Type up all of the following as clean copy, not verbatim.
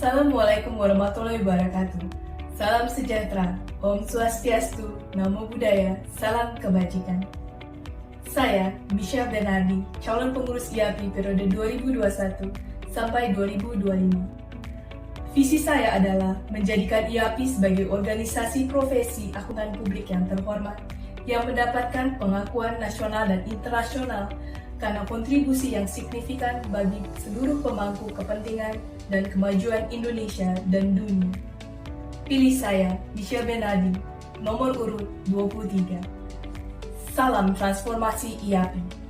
Assalamualaikum warahmatullahi wabarakatuh. Salam sejahtera, Om Swastiastu, Namo Buddhaya, salam kebajikan. Saya, Michelle Bernardi, calon pengurus IAPI periode 2021 sampai 2025. Visi saya adalah menjadikan IAPI sebagai organisasi profesi akuntan publik yang terhormat, yang mendapatkan pengakuan nasional dan internasional karena kontribusi yang signifikan bagi seluruh pemangku kepentingan dan kemajuan Indonesia dan dunia. Pilih saya, Michelle Bernardi, nomor urut 23. Salam transformasi IAPI.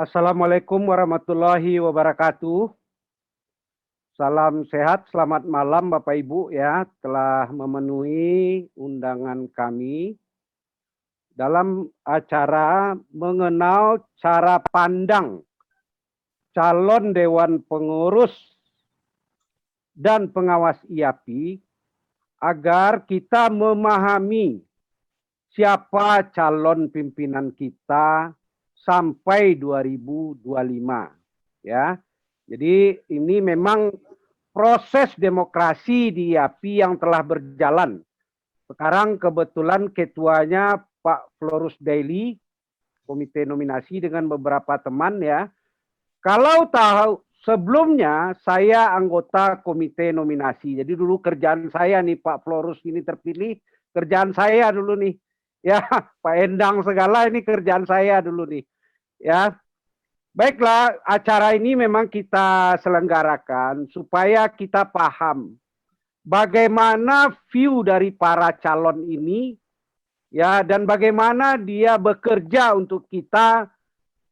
Assalamualaikum warahmatullahi wabarakatuh. Salam sehat, selamat malam Bapak Ibu ya, telah memenuhi undangan kami dalam acara mengenal cara pandang calon Dewan Pengurus dan pengawas IAPI agar kita memahami siapa calon pimpinan kita sampai 2025 ya. Jadi ini memang proses demokrasi di IAPI yang telah berjalan. Sekarang kebetulan ketuanya Pak Florus Daily, komite nominasi dengan beberapa teman ya. Kalau tahu sebelumnya saya anggota komite nominasi. Jadi dulu kerjaan saya nih Pak Florus ini terpilih, kerjaan saya dulu nih. Ya, Pak Endang segala ini kerjaan saya dulu nih. Ya, baiklah, acara ini memang kita selenggarakan supaya kita paham bagaimana view dari para calon ini, ya, dan bagaimana dia bekerja untuk kita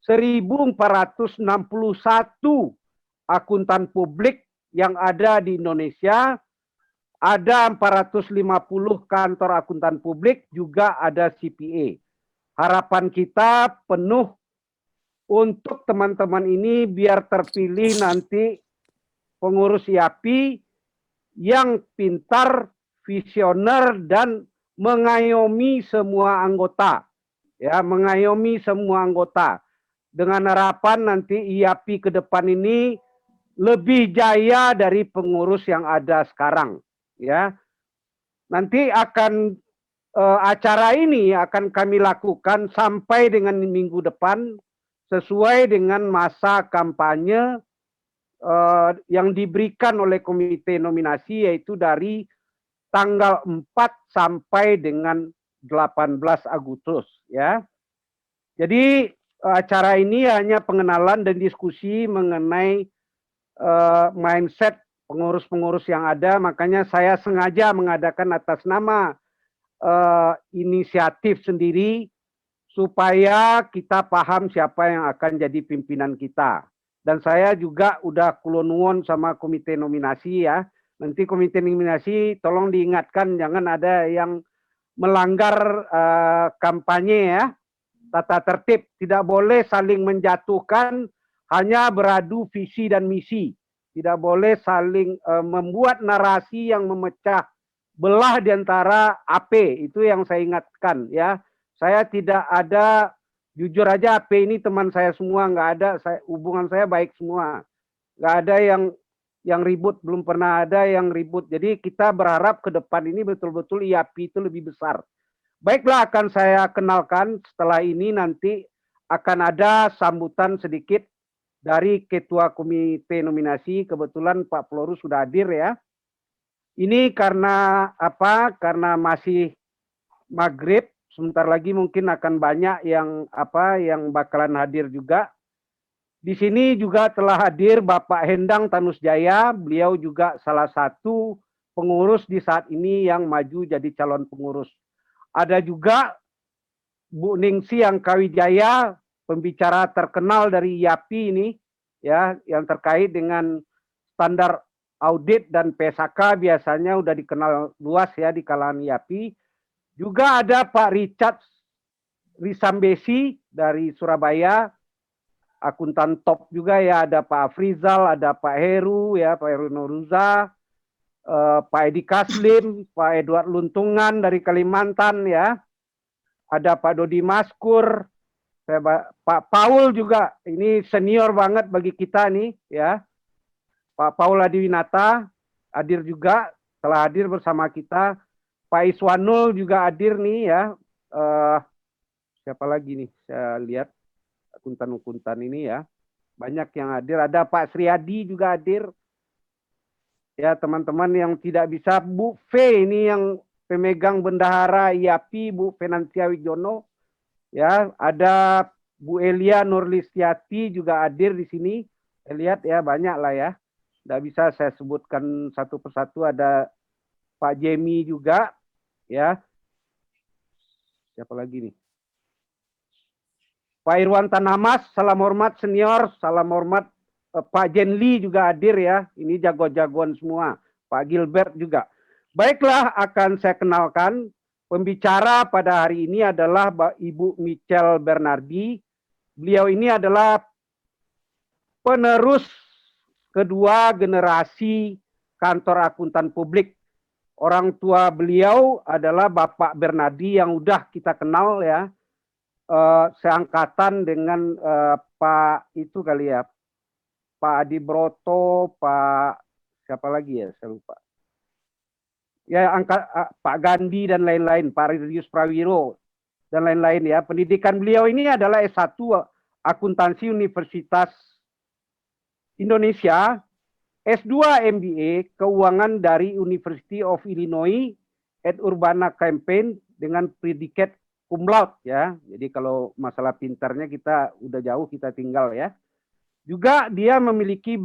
1.461 akuntan publik yang ada di Indonesia. Ada 450 kantor akuntan publik, juga ada CPA. Harapan kita penuh untuk teman-teman ini biar terpilih nanti pengurus IAPI yang pintar, visioner, dan mengayomi semua anggota. Ya, mengayomi semua anggota. Dengan harapan nanti IAPI ke depan ini lebih jaya dari pengurus yang ada sekarang. Ya, nanti akan acara ini akan kami lakukan sampai dengan minggu depan sesuai dengan masa kampanye yang diberikan oleh komite nominasi, yaitu dari tanggal 4 sampai dengan 18 Agustus ya. Jadi acara ini hanya pengenalan dan diskusi mengenai mindset pengurus-pengurus yang ada, makanya saya sengaja mengadakan atas nama inisiatif sendiri supaya kita paham siapa yang akan jadi pimpinan kita. Dan saya juga udah kulonuon sama komite nominasi ya. Nanti komite nominasi tolong diingatkan jangan ada yang melanggar kampanye ya. Tata tertib, tidak boleh saling menjatuhkan, hanya beradu visi dan misi. Tidak boleh saling membuat narasi yang memecah belah di antara AP. Itu yang saya ingatkan ya. Saya tidak ada, jujur aja AP ini teman saya semua, nggak ada, hubungan saya baik semua. Nggak ada yang ribut, belum pernah ada yang ribut. Jadi kita berharap ke depan ini betul-betul IAPI itu lebih besar. Baiklah, akan saya kenalkan setelah ini nanti akan ada sambutan sedikit dari Ketua Komite Nominasi. Kebetulan Pak Florus sudah hadir ya. Ini karena apa? Karena masih maghrib, sebentar lagi mungkin akan banyak yang bakalan hadir juga. Di sini juga telah hadir Bapak Hendang Tanus Jaya, beliau juga salah satu pengurus di saat ini yang maju jadi calon pengurus. Ada juga Bu Ningsi Angkawijaya, pembicara terkenal dari IAPI ini, ya, yang terkait dengan standar audit dan PSAK biasanya udah dikenal luas ya di kalangan IAPI. Juga ada Pak Richard Risambesi dari Surabaya, akuntan top juga ya, ada Pak Afrizal, ada Pak Heru ya, Pak Heru Noruza, Pak Edi Kaslim, Pak Edward Luntungan dari Kalimantan ya, ada Pak Dodi Maskur, Pak Paul juga, ini senior banget bagi kita nih ya, Pak Paul Adiwinata hadir juga, telah hadir bersama kita. Pak Iswanul juga hadir nih ya. Siapa lagi nih? Saya lihat akuntan-akuntan ini ya. Banyak yang hadir. Ada Pak Sriadi juga hadir. Ya, teman-teman yang tidak bisa, Bu V ini yang pemegang bendahara IAPI, Bu Venantia Wijono. Ya, ada Bu Elia Nurlistiati juga hadir di sini. Saya lihat ya, banyak lah ya. Tidak bisa saya sebutkan satu persatu. Ada Pak Jemi juga, ya. Siapa lagi nih? Pak Irwan Tanamas, salam hormat senior, salam hormat. Pak Jenli juga hadir ya. Ini jago-jagoan semua. Pak Gilbert juga. Baiklah, akan saya kenalkan. Pembicara pada hari ini adalah Ibu Michelle Bernardi. Beliau ini adalah penerus kedua generasi kantor akuntan publik. Orang tua beliau adalah Bapak Bernardi yang udah kita kenal ya. Seangkatan dengan Pak itu kali ya. Pak Adi Broto, Pak siapa lagi ya, saya lupa. Ya, Pak Gandhi dan lain-lain, Pak Ridius Prawiro dan lain-lain ya. Pendidikan beliau ini adalah S1 Akuntansi Universitas Indonesia, S2 MBA Keuangan dari University of Illinois at Urbana-Champaign dengan predikat cum laude ya. Jadi kalau masalah pintarnya kita udah jauh, kita tinggal ya. Juga dia memiliki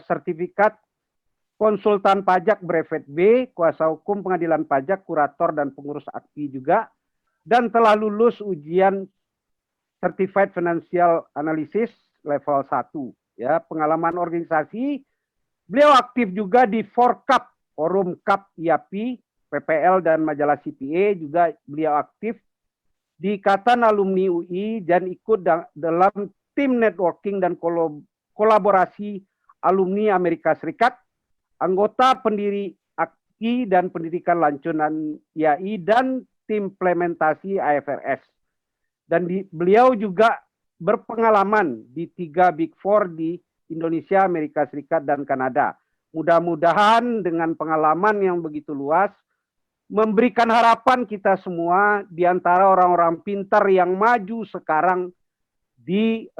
sertifikat konsultan pajak brevet B, kuasa hukum pengadilan pajak, kurator dan pengurus AKPI juga, dan telah lulus ujian Certified Financial Analysis level 1. Ya, pengalaman organisasi, beliau aktif juga di Forkap, Forum Kap IAPI, PPL dan majalah CPA, juga beliau aktif di Ikatan Alumni UI dan ikut dalam tim networking dan kolaborasi alumni Amerika Serikat, anggota pendiri AKI dan pendidikan lanjutan IAI dan tim implementasi IFRS. Dan beliau juga berpengalaman di 3 Big Four di Indonesia, Amerika Serikat, dan Kanada. Mudah-mudahan dengan pengalaman yang begitu luas, memberikan harapan kita semua di antara orang-orang pintar yang maju sekarang di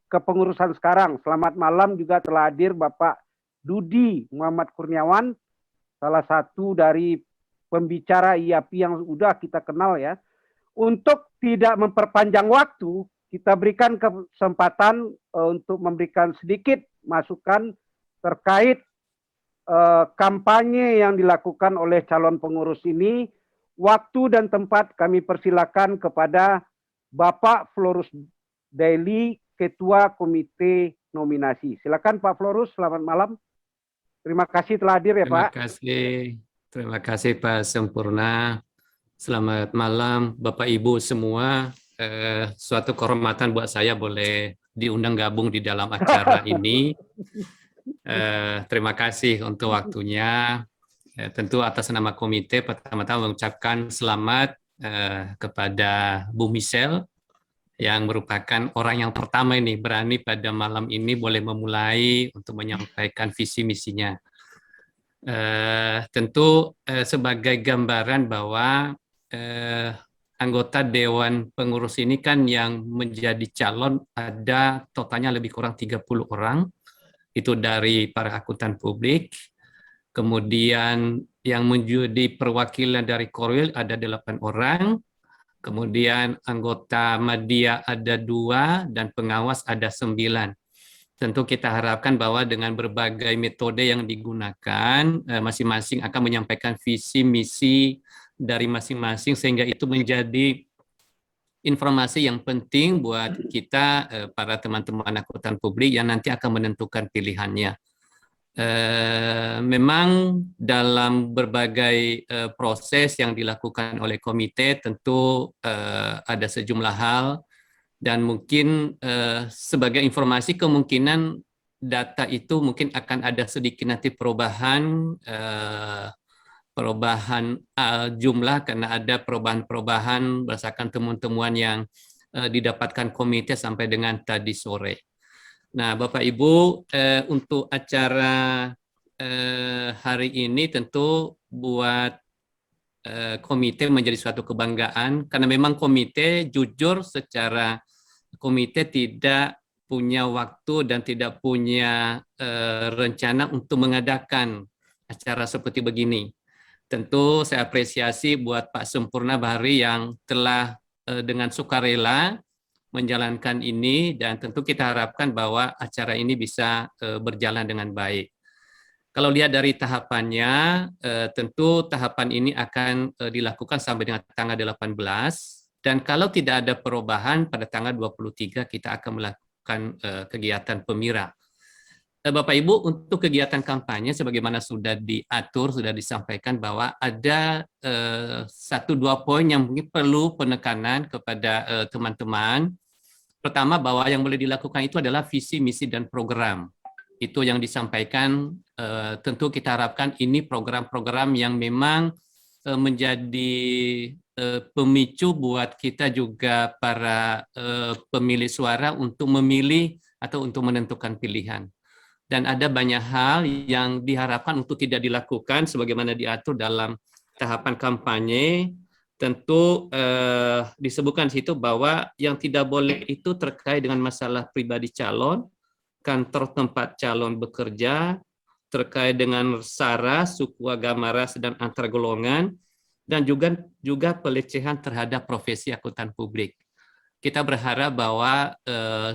kepengurusan sekarang. Selamat malam juga telah hadir Bapak Dudi Muhammad Kurniawan, salah satu dari pembicara IAPI yang sudah kita kenal ya. Untuk tidak memperpanjang waktu, kita berikan kesempatan untuk memberikan sedikit masukan terkait kampanye yang dilakukan oleh calon pengurus ini. Waktu dan tempat kami persilakan kepada Bapak Florus Daily, Ketua Komite Nominasi. Silakan Pak Florus, selamat malam. Terima kasih telah hadir ya Pak. Terima kasih Pak Sempurna. Selamat malam Bapak Ibu semua. Suatu kehormatan buat saya boleh diundang gabung di dalam acara ini. Terima kasih untuk waktunya. Tentu atas nama komite pertama-tama mengucapkan selamat kepada Bu Michelle yang merupakan orang yang pertama ini berani pada malam ini boleh memulai untuk menyampaikan visi misinya. Tentu sebagai gambaran bahwa anggota Dewan Pengurus ini kan yang menjadi calon ada totalnya lebih kurang 30 orang. Itu dari para akuntan publik. Kemudian yang menjadi perwakilan dari Korwil ada 8 orang. Kemudian anggota Media ada 2 dan pengawas ada 9. Tentu kita harapkan bahwa dengan berbagai metode yang digunakan, masing-masing akan menyampaikan visi misi dari masing-masing sehingga itu menjadi informasi yang penting buat kita para teman-teman akuntan publik yang nanti akan menentukan pilihannya. Memang dalam berbagai proses yang dilakukan oleh komite tentu ada sejumlah hal dan mungkin sebagai informasi kemungkinan data itu mungkin akan ada sedikit nanti perubahan jumlah karena ada perubahan-perubahan berdasarkan temuan-temuan yang didapatkan komite sampai dengan tadi sore. Nah, Bapak Ibu, untuk acara hari ini tentu buat komite menjadi suatu kebanggaan karena memang komite jujur secara komite tidak punya waktu dan tidak punya rencana untuk mengadakan acara seperti begini. Tentu saya apresiasi buat Pak Sempurna Bahari yang telah dengan sukarela menjalankan ini dan tentu kita harapkan bahwa acara ini bisa berjalan dengan baik. Kalau lihat dari tahapannya, tentu tahapan ini akan dilakukan sampai dengan tanggal 18 dan kalau tidak ada perubahan pada tanggal 23 kita akan melakukan kegiatan pemira. Bapak Ibu, untuk kegiatan kampanye sebagaimana sudah diatur, sudah disampaikan bahwa ada 1-2 poin yang mungkin perlu penekanan kepada teman-teman. Pertama, bahwa yang boleh dilakukan itu adalah visi, misi, dan program. Itu yang disampaikan, tentu kita harapkan ini program-program yang memang menjadi pemicu buat kita juga para pemilih suara untuk memilih atau untuk menentukan pilihan. Dan ada banyak hal yang diharapkan untuk tidak dilakukan sebagaimana diatur dalam tahapan kampanye. Tentu disebutkan di situ bahwa yang tidak boleh itu terkait dengan masalah pribadi calon, kantor tempat calon bekerja, terkait dengan sara, suku, agama, ras, dan antar golongan, dan juga pelecehan terhadap profesi akuntan publik. Kita berharap bahwa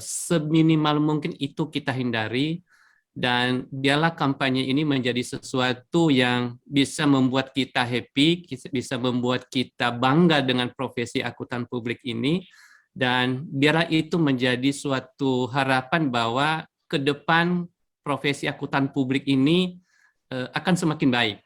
seminimal mungkin itu kita hindari, dan biarlah kampanye ini menjadi sesuatu yang bisa membuat kita happy, bisa membuat kita bangga dengan profesi akuntan publik ini, Dan biarlah itu menjadi suatu harapan bahwa ke depan profesi akuntan publik ini akan semakin baik.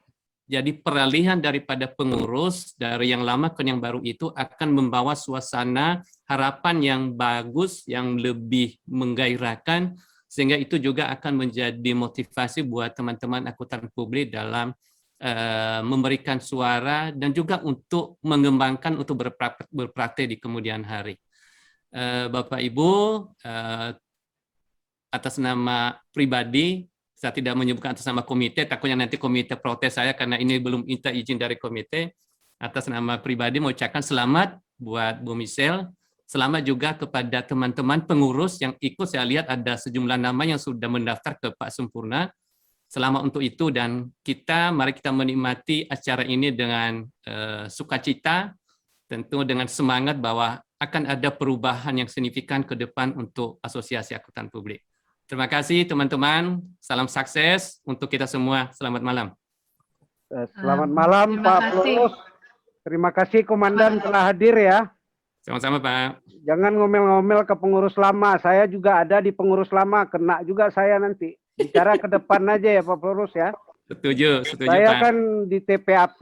Jadi peralihan daripada pengurus dari yang lama ke yang baru itu akan membawa suasana harapan yang bagus, yang lebih menggairahkan, sehingga itu juga akan menjadi motivasi buat teman-teman akuntan publik dalam memberikan suara dan juga untuk mengembangkan untuk berpraktek di kemudian hari. Bapak Ibu, atas nama pribadi, saya tidak menyebutkan atas nama komite, takutnya nanti komite protes saya karena ini belum minta izin dari komite. Atas nama pribadi mau ucapkan selamat buat Bu Michelle, selamat juga kepada teman-teman pengurus yang ikut. Saya lihat ada sejumlah nama yang sudah mendaftar ke Pak Sempurna. Selamat untuk itu, dan mari kita menikmati acara ini dengan sukacita, tentu dengan semangat bahwa akan ada perubahan yang signifikan ke depan untuk Asosiasi Akuntan Publik. Terima kasih teman-teman, salam sukses untuk kita semua. Selamat malam. Selamat malam Pak Florus. Terima kasih Komandan telah hadir ya. Sama-sama Pak. Jangan ngomel-ngomel ke pengurus lama. Saya juga ada di pengurus lama, kena juga saya nanti. Bicara ke depan aja ya Pak Florus ya. Setuju Saya Pak. kan di TPAP,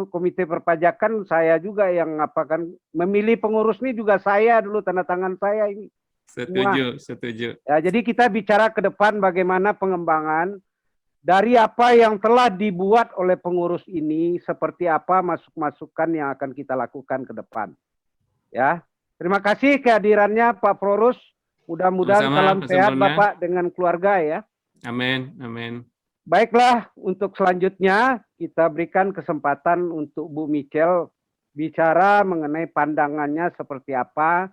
Komite Perpajakan, saya juga yang memilih pengurus ini juga saya dulu, tanda tangan saya ini. Setuju. Ya, jadi kita bicara ke depan bagaimana pengembangan dari apa yang telah dibuat oleh pengurus ini, seperti apa masukan yang akan kita lakukan ke depan. Ya, terima kasih kehadirannya Pak Florus. Mudah-mudahan salam sehat Bapak dengan keluarga ya. Amin. Baiklah, untuk selanjutnya kita berikan kesempatan untuk Bu Michelle bicara mengenai pandangannya seperti apa.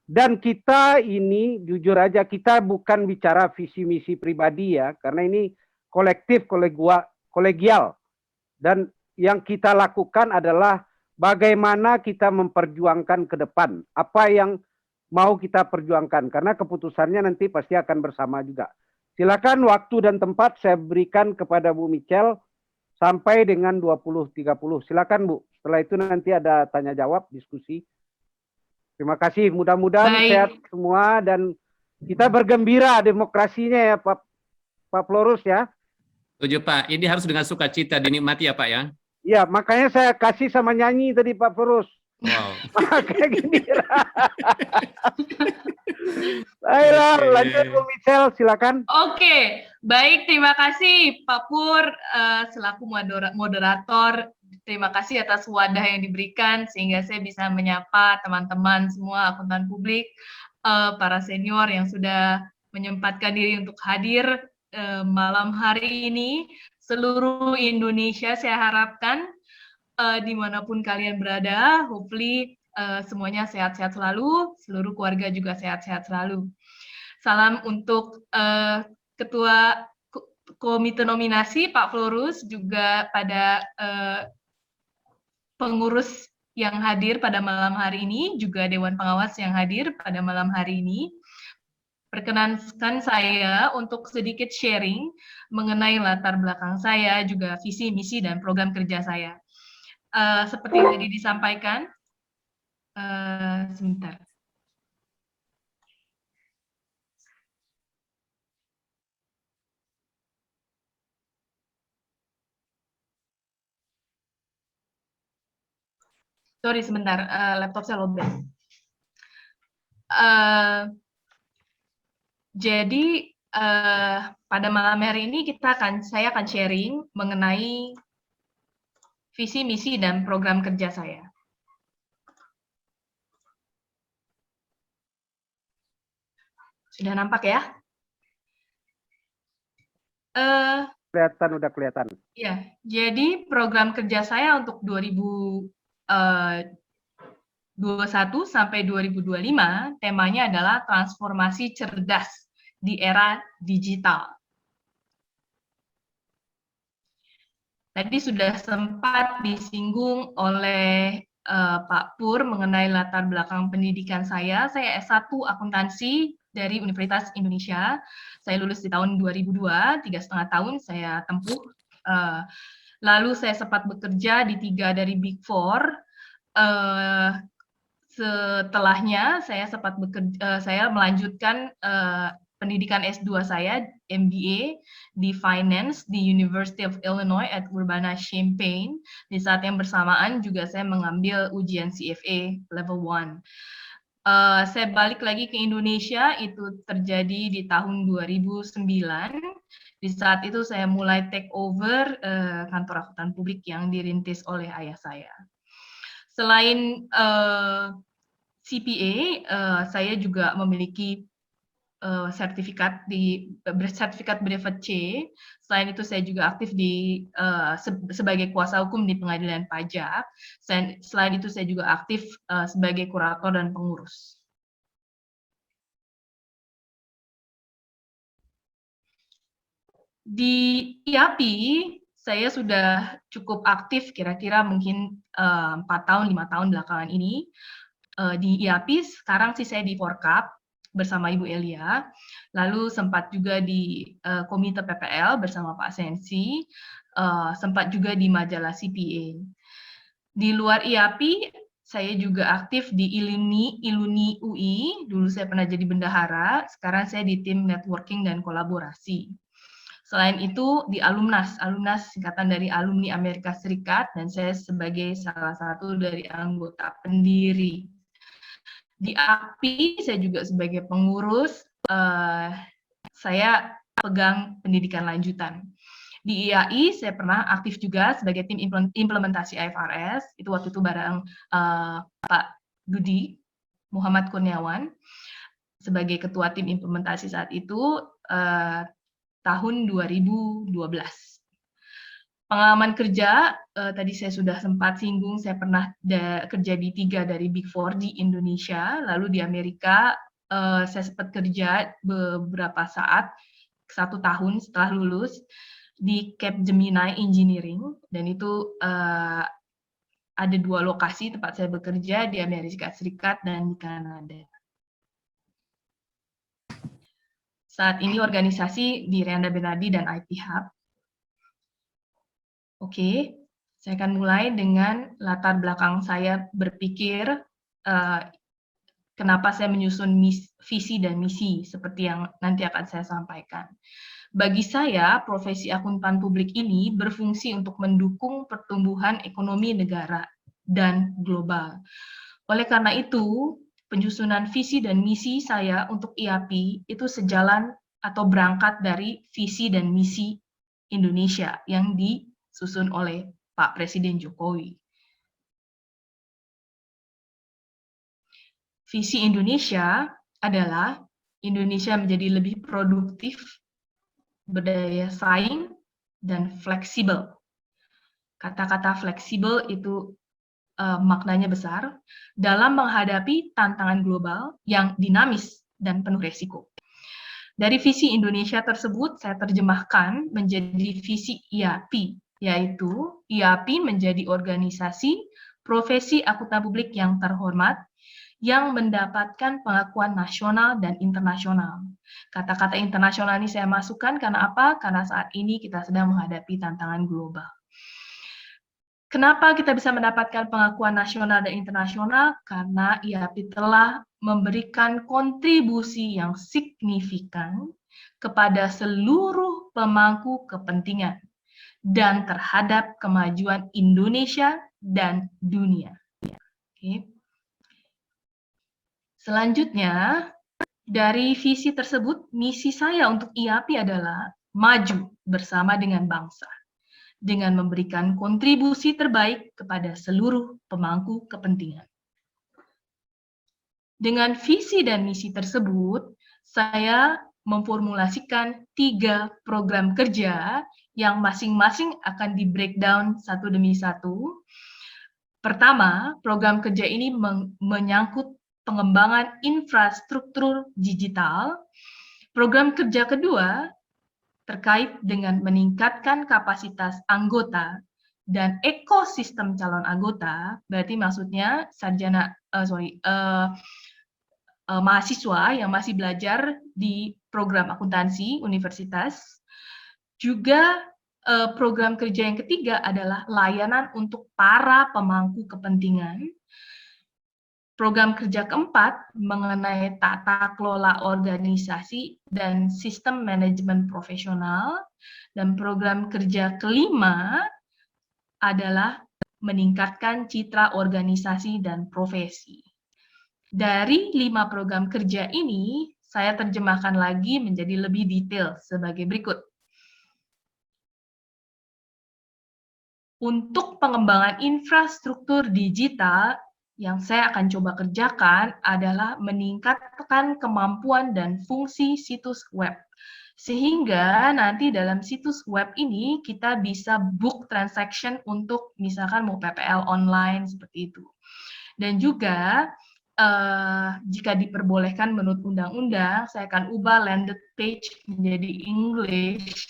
Dan kita ini, jujur aja, kita bukan bicara visi misi pribadi ya, karena ini kolektif, kolegial. Dan yang kita lakukan adalah bagaimana kita memperjuangkan ke depan. Apa yang mau kita perjuangkan, karena keputusannya nanti pasti akan bersama juga. Silakan waktu dan tempat saya berikan kepada Bu Michelle sampai dengan 20.30. Silakan Bu. Setelah itu nanti ada tanya jawab, diskusi. Terima kasih. Mudah-mudahan sehat semua dan kita bergembira demokrasinya ya Pak Florus ya. Setuju Pak. Ini harus dengan sukacita dinikmati ya Pak ya. Iya, makanya saya kasih sama nyanyi tadi Pak Florus. Wow. Kayak gini. Ayolah, lanjut Bu Michelle, silakan. Oke, baik, terima kasih Pak Pur selaku moderator. Terima kasih atas wadah yang diberikan sehingga saya bisa menyapa teman-teman semua akuntan publik, para senior yang sudah menyempatkan diri untuk hadir malam hari ini. Seluruh Indonesia saya harapkan dimanapun kalian berada, hopefully semuanya sehat-sehat selalu, seluruh keluarga juga sehat-sehat selalu. Salam untuk Ketua Komite Nominasi Pak Florus, juga pada pengurus yang hadir pada malam hari ini, juga Dewan Pengawas yang hadir pada malam hari ini. Perkenankan saya untuk sedikit sharing mengenai latar belakang saya, juga visi, misi, dan program kerja saya. Seperti yang tadi disampaikan, sebentar. Sorry, sebentar, laptop saya lowbat. Jadi pada malam hari ini saya akan sharing mengenai visi, misi, dan program kerja saya. Sudah nampak ya? Udah kelihatan. Ya, jadi program kerja saya untuk 2021 sampai 2025, temanya adalah transformasi cerdas di era digital. Tadi sudah sempat disinggung oleh Pak Pur mengenai latar belakang pendidikan saya. Saya S1 akuntansi dari Universitas Indonesia. Saya lulus di tahun 2002, 3,5 tahun saya tempuh. Lalu saya sempat bekerja di 3 dari Big Four. Setelahnya saya melanjutkan pendidikan S2 saya MBA di Finance di University of Illinois at Urbana-Champaign. Di saat yang bersamaan juga saya mengambil ujian CFA level 1. Saya balik lagi ke Indonesia, itu terjadi di tahun 2009. Di saat itu saya mulai take over kantor akuntan publik yang dirintis oleh ayah saya. Selain CPA, saya juga memiliki sertifikat brevet C. Selain itu saya juga aktif sebagai kuasa hukum di pengadilan pajak. Selain itu saya juga aktif sebagai kurator dan pengurus. Di IAPI saya sudah cukup aktif, kira-kira mungkin 4 tahun, 5 tahun belakangan ini. Di IAPI sekarang sih saya di Forkap bersama Ibu Elia, lalu sempat juga di Komite PPL bersama Pak Sensi, sempat juga di majalah CPA. Di luar IAPI, saya juga aktif di Iluni UI, dulu saya pernah jadi bendahara, sekarang saya di tim networking dan kolaborasi. Selain itu di Alumnas singkatan dari Alumni Amerika Serikat, dan saya sebagai salah satu dari anggota pendiri. Di API saya juga sebagai pengurus, saya pegang pendidikan lanjutan. Di IAI saya pernah aktif juga sebagai tim implementasi IFRS, itu waktu itu bareng Pak Dudi Muhammad Kurniawan sebagai ketua tim implementasi saat itu tahun 2012. Pengalaman kerja, tadi saya sudah sempat singgung, saya pernah kerja di 3 dari Big Four di Indonesia, lalu di Amerika saya sempat kerja beberapa saat, 1 tahun setelah lulus, di Capgemini Engineering, dan itu ada 2 lokasi tempat saya bekerja, di Amerika Serikat dan di Kanada. Saat ini organisasi di Randa Bernardi dan IT Hub. Oke, saya akan mulai dengan latar belakang saya berpikir kenapa saya menyusun visi dan misi seperti yang nanti akan saya sampaikan. Bagi saya, profesi akuntan publik ini berfungsi untuk mendukung pertumbuhan ekonomi negara dan global. Oleh karena itu, penyusunan visi dan misi saya untuk IAPI itu sejalan atau berangkat dari visi dan misi Indonesia yang disusun oleh Pak Presiden Jokowi. Visi Indonesia adalah Indonesia menjadi lebih produktif, berdaya saing, dan fleksibel. Kata-kata fleksibel itu maknanya besar dalam menghadapi tantangan global yang dinamis dan penuh resiko. Dari visi Indonesia tersebut, saya terjemahkan menjadi visi IAPI, yaitu IAPI menjadi organisasi profesi akuntan publik yang terhormat, yang mendapatkan pengakuan nasional dan internasional. Kata-kata internasional ini saya masukkan karena apa? Karena saat ini kita sedang menghadapi tantangan global. Kenapa kita bisa mendapatkan pengakuan nasional dan internasional? Karena IAPI telah memberikan kontribusi yang signifikan kepada seluruh pemangku kepentingan dan terhadap kemajuan Indonesia dan dunia. Oke. Selanjutnya, dari visi tersebut, misi saya untuk IAPI adalah maju bersama dengan bangsa, dengan memberikan kontribusi terbaik kepada seluruh pemangku kepentingan. Dengan visi dan misi tersebut, saya memformulasikan 3 program kerja yang masing-masing akan di-breakdown satu demi satu. Pertama, program kerja ini menyangkut pengembangan infrastruktur digital. Program kerja kedua terkait dengan meningkatkan kapasitas anggota dan ekosistem calon anggota, berarti maksudnya mahasiswa yang masih belajar di program akuntansi universitas. Juga program kerja yang ketiga adalah layanan untuk para pemangku kepentingan. Program kerja keempat mengenai tata kelola organisasi dan sistem manajemen profesional. Dan program kerja kelima adalah meningkatkan citra organisasi dan profesi. Dari 5 program kerja ini, saya terjemahkan lagi menjadi lebih detail sebagai berikut. Untuk pengembangan infrastruktur digital, yang saya akan coba kerjakan adalah meningkatkan kemampuan dan fungsi situs web. Sehingga nanti dalam situs web ini kita bisa book transaction untuk misalkan mau PPL online seperti itu. Dan juga jika diperbolehkan menurut undang-undang, saya akan ubah landed page menjadi English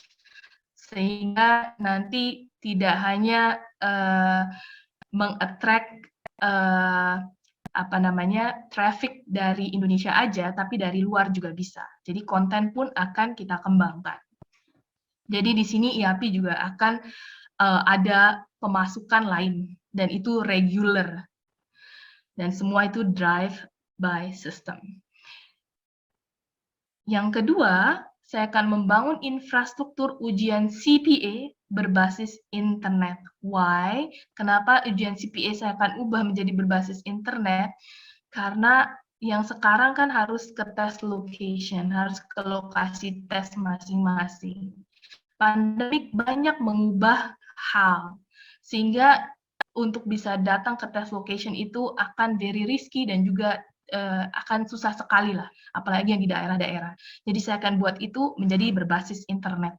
sehingga nanti tidak hanya meng-attract traffic dari Indonesia aja, tapi dari luar juga bisa. Jadi konten pun akan kita kembangkan. Jadi di sini IAP juga akan ada pemasukan lain, dan itu regular. Dan semua itu drive by system. Yang kedua, saya akan membangun infrastruktur ujian CPA berbasis internet. Why? Kenapa ujian CPA saya akan ubah menjadi berbasis internet? Karena yang sekarang kan harus ke test location, harus ke lokasi tes masing-masing. Pandemik banyak mengubah hal, sehingga untuk bisa datang ke test location itu akan very risky dan juga akan susah sekali lah, apalagi yang di daerah-daerah. Jadi saya akan buat itu menjadi berbasis internet.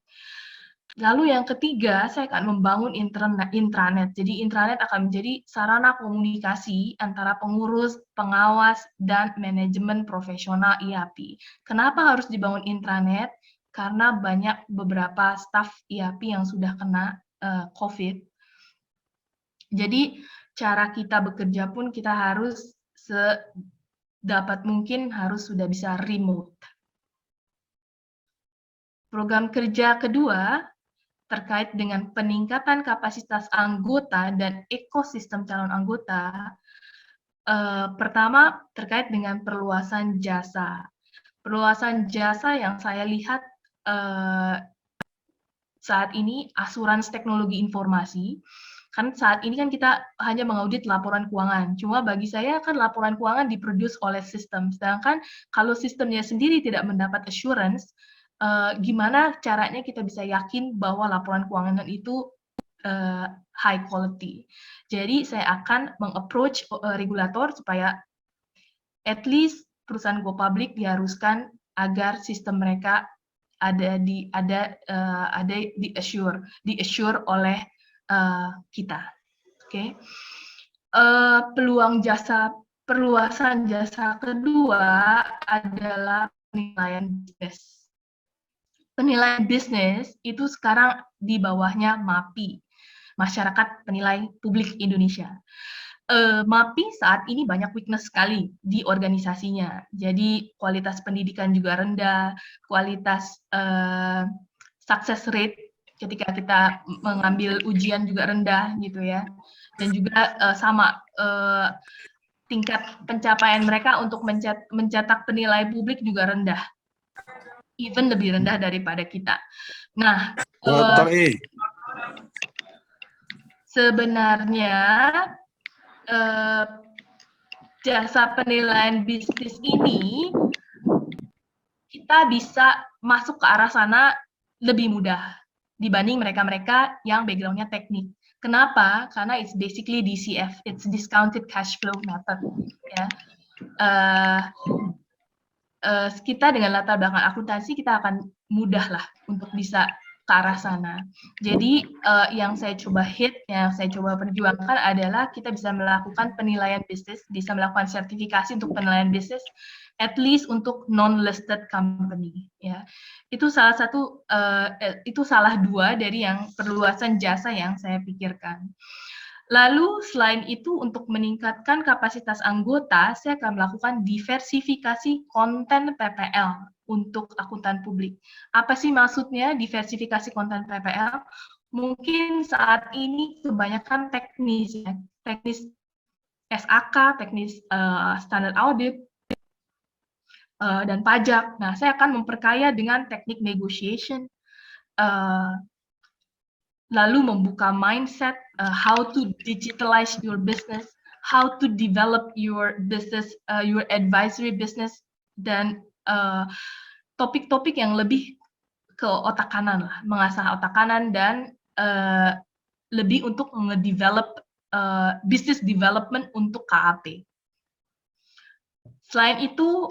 Lalu yang ketiga, saya akan membangun intranet. Jadi intranet akan menjadi sarana komunikasi antara pengurus, pengawas, dan manajemen profesional IAP. Kenapa harus dibangun intranet? Karena banyak beberapa staf IAP yang sudah kena COVID. Jadi cara kita bekerja pun kita harus sedapat mungkin harus sudah bisa remote. Program kerja kedua terkait dengan peningkatan kapasitas anggota dan ekosistem calon anggota. Pertama, terkait dengan perluasan jasa. Perluasan jasa yang saya lihat saat ini asuransi teknologi informasi. Kan saat ini kan kita hanya mengaudit laporan keuangan. Cuma bagi saya kan laporan keuangan diproduce oleh sistem. Sedangkan kalau sistemnya sendiri tidak mendapat assurance, gimana caranya kita bisa yakin bahwa laporan keuangan itu high quality. Jadi saya akan meng-approach regulator supaya at least perusahaan go public diharuskan agar sistem mereka di assure oleh kita. Oke. Perluasan jasa kedua adalah penilaian bisnis. Penilaian bisnis itu sekarang di bawahnya MAPI, Masyarakat Penilai Publik Indonesia. MAPI saat ini banyak weakness sekali di organisasinya. Jadi kualitas pendidikan juga rendah, kualitas success rate ketika kita mengambil ujian juga rendah gitu ya. Dan juga tingkat pencapaian mereka untuk mencetak penilai publik juga rendah. Even lebih rendah daripada kita. Nah, sebenarnya jasa penilaian bisnis ini kita bisa masuk ke arah sana lebih mudah dibanding mereka-mereka yang background-nya teknik. Kenapa? Karena it's basically DCF, it's discounted cash flow method. Ya. Kita dengan latar belakang akuntansi kita akan mudah lah untuk bisa ke arah sana. Jadi yang saya coba perjuangkan adalah kita bisa melakukan penilaian bisnis, bisa melakukan sertifikasi untuk penilaian bisnis, at least untuk non-listed company. Ya, itu salah dua dari yang perluasan jasa yang saya pikirkan. Lalu selain itu untuk meningkatkan kapasitas anggota, saya akan melakukan diversifikasi konten PPL untuk akuntan publik. Apa sih maksudnya diversifikasi konten PPL? Mungkin saat ini kebanyakan teknis SAK, teknis standar audit, dan pajak. Nah, saya akan memperkaya dengan teknik negotiation, lalu membuka mindset, how to digitalize your business, how to develop your business, your advisory business, dan topik-topik yang lebih ke otak kanan lah, mengasah otak kanan dan lebih untuk nge-develop business development untuk KAP. Selain itu,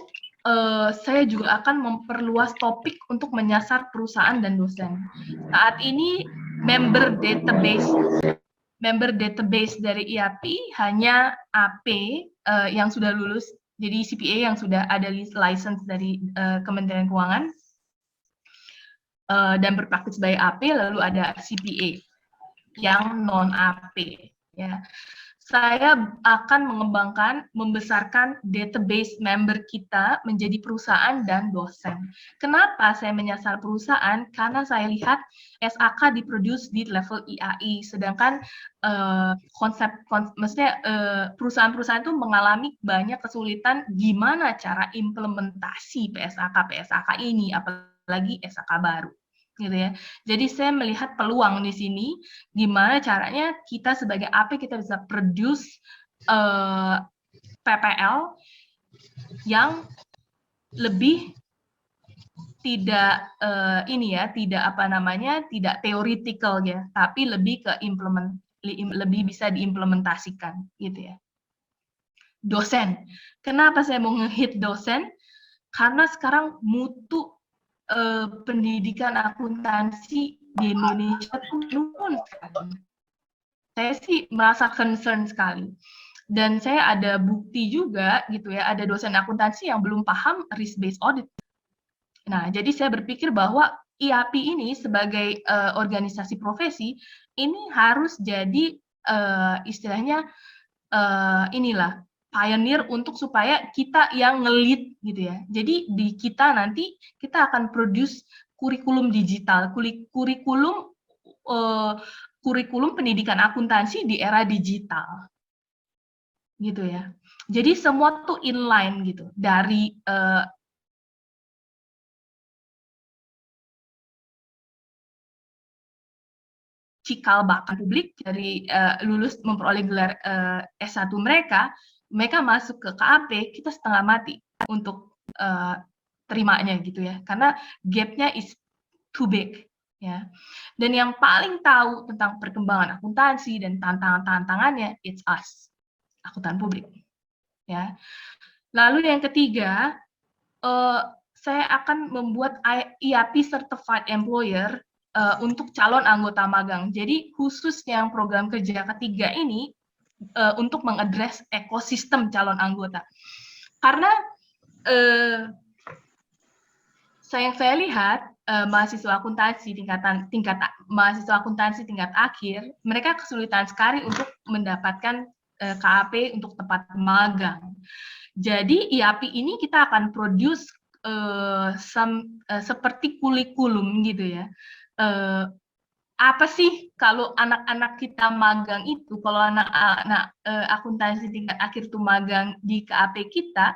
saya juga akan memperluas topik untuk menyasar perusahaan dan dosen. Saat ini member database dari IAP hanya AP yang sudah lulus, jadi CPA yang sudah ada license dari Kementerian Keuangan dan berpraktik sebagai AP, lalu ada CPA yang non AP. Ya. Saya akan membesarkan database member kita menjadi perusahaan dan dosen. Kenapa saya menyasar perusahaan? Karena saya lihat SAK diproduce di level IAI, sedangkan maksudnya perusahaan-perusahaan itu mengalami banyak kesulitan gimana cara implementasi PSAK ini, apalagi SAK baru. Gitu ya. Jadi saya melihat peluang di sini, gimana caranya kita sebagai AP kita bisa produce PPL yang lebih tidak tidak theoretical ya, tapi lebih ke lebih bisa diimplementasikan gitu ya. Dosen, kenapa saya mau nge-hit dosen? Karena sekarang mutu pendidikan akuntansi di Indonesia tuh menurun sekali. Saya sih merasa concern sekali. Dan saya ada bukti juga gitu ya, ada dosen akuntansi yang belum paham risk-based audit. Nah, jadi saya berpikir bahwa IAP ini sebagai organisasi profesi ini harus jadi istilahnya pioneer untuk supaya kita yang nge-lead gitu ya. Jadi di kita nanti kita akan produce kurikulum digital, kurikulum pendidikan akuntansi di era digital. Gitu ya. Jadi semua tuh inline gitu. Dari cikal bakal publik, dari lulus memperoleh gelar S1 mereka masuk ke KAP, kita setengah mati untuk terimanya gitu ya, karena gap-nya is too big ya. Dan yang paling tahu tentang perkembangan akuntansi dan tantangannya it's us, akuntan publik ya. Lalu yang ketiga, saya akan membuat IAP Certified Employer untuk calon anggota magang. Jadi khusus yang program kerja ketiga ini untuk mengadres ekosistem calon anggota. Karena saya lihat mahasiswa akuntansi mahasiswa akuntansi tingkat akhir, mereka kesulitan sekali untuk mendapatkan KAP untuk tempat magang. Jadi IAP ini kita akan produce seperti kurikulum gitu ya. Apa sih kalau anak-anak kita magang itu, kalau anak-anak akuntansi tingkat akhir itu magang di KAP kita,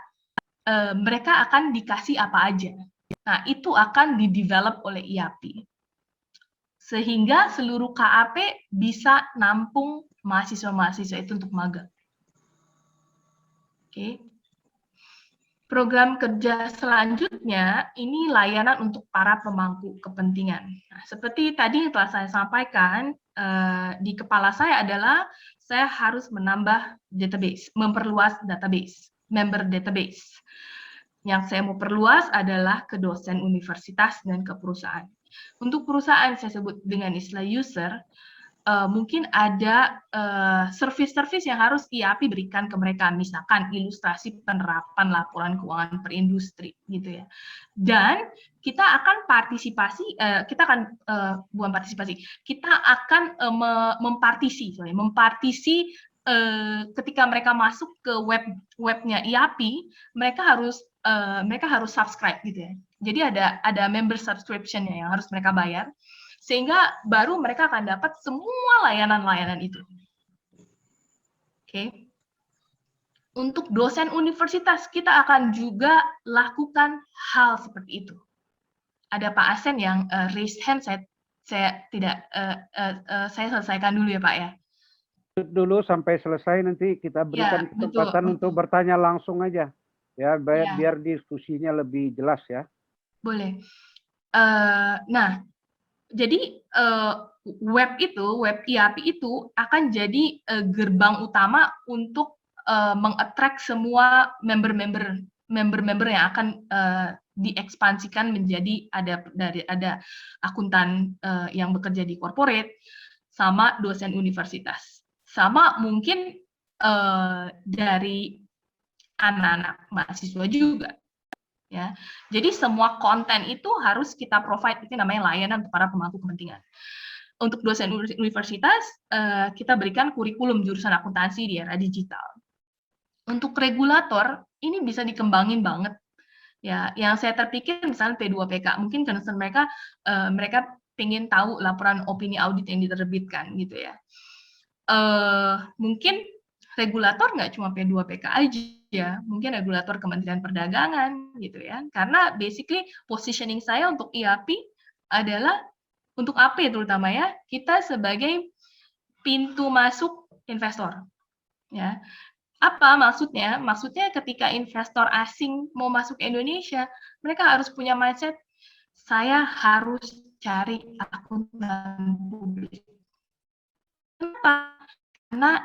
mereka akan dikasih apa aja. Nah, itu akan di-develop oleh IAP. Sehingga seluruh KAP bisa nampung mahasiswa-mahasiswa itu untuk magang. Oke. Program kerja selanjutnya ini layanan untuk para pemangku kepentingan. Nah, seperti tadi yang telah saya sampaikan, di kepala saya adalah saya harus menambah database, memperluas database, member database. Yang saya mau perluas adalah ke dosen universitas dan ke perusahaan. Untuk perusahaan saya sebut dengan istilah user, mungkin ada service-service yang harus IAP berikan ke mereka, misalkan ilustrasi penerapan laporan keuangan per industri gitu ya. Dan kita akan mempartisi ketika mereka masuk ke webnya IAP, mereka harus subscribe gitu ya. Jadi ada member subscription-nya yang harus mereka bayar, sehingga baru mereka akan dapat semua layanan-layanan itu. Oke. untuk dosen universitas kita akan juga lakukan hal seperti itu. Ada Pak Asen yang raise hand, saya selesaikan dulu ya Pak ya. Dulu sampai selesai, nanti kita berikan Ya, kesempatan betul. untuk bertanya langsung aja ya, Ya. biar diskusinya lebih jelas ya. Boleh. Nah, jadi web IAPI itu akan jadi gerbang utama untuk mengattract semua member-member yang akan diekspansikan menjadi ada akuntan yang bekerja di corporate sama dosen universitas. Sama mungkin dari anak-anak mahasiswa juga. Ya, jadi semua konten itu harus kita provide, itu namanya layanan untuk para pemangku kepentingan. Untuk dosen universitas, kita berikan kurikulum jurusan akuntansi di era digital. Untuk regulator, ini bisa dikembangin banget. Ya, yang saya terpikir misalnya P2PK, mungkin concern mereka pengen tahu laporan opini audit yang diterbitkan gitu ya. Mungkin regulator nggak cuma P2PK aja, mungkin regulator Kementerian Perdagangan gitu ya. Karena basically positioning saya untuk IAPI adalah untuk AP terutama ya, kita sebagai pintu masuk investor. Ya. Apa maksudnya? Maksudnya ketika investor asing mau masuk Indonesia, mereka harus punya mindset, saya harus cari akuntan publik. Kenapa? Karena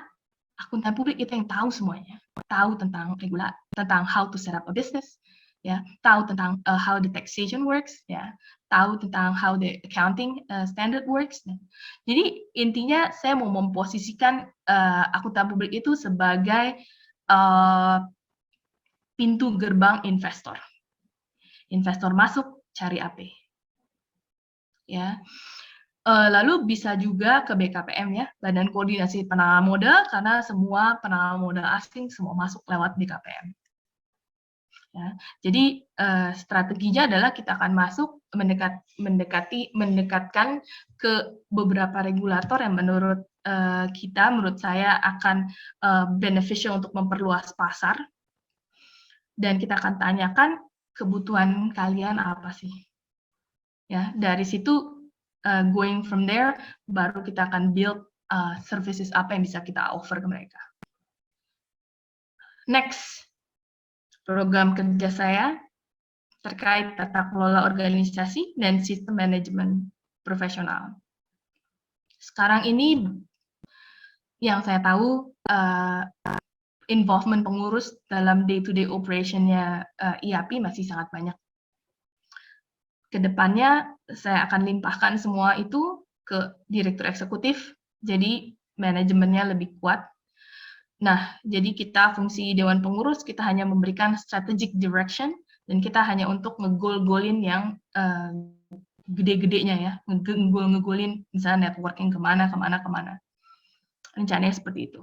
akuntan publik itu yang tahu semuanya, tahu tentang tentang how to set up a business, ya, tahu tentang how the taxation works, ya, tahu tentang how the accounting standard works. Jadi intinya saya mau memposisikan akuntan publik itu sebagai pintu gerbang investor. Investor masuk cari AP, ya. Lalu bisa juga ke BKPM ya, Badan Koordinasi Penanaman Modal, karena semua penanaman modal asing semua masuk lewat BKPM. Ya, jadi strateginya adalah kita akan masuk mendekatkan ke beberapa regulator yang menurut saya akan beneficial untuk memperluas pasar, dan kita akan tanyakan kebutuhan kalian apa sih. Ya, dari situ going from there, baru kita akan build services apa yang bisa kita offer ke mereka. Next, program kerja saya terkait tata kelola organisasi dan sistem manajemen profesional. Sekarang ini yang saya tahu involvement pengurus dalam day-to-day operation-nya IAPI masih sangat banyak. Kedepannya saya akan limpahkan semua itu ke direktur eksekutif, jadi manajemennya lebih kuat. Nah, jadi kita fungsi Dewan Pengurus, kita hanya memberikan strategic direction, dan kita hanya untuk ngegol-golin yang gede-gedenya ya, ngegolin misalnya networking kemana. Rencananya seperti itu.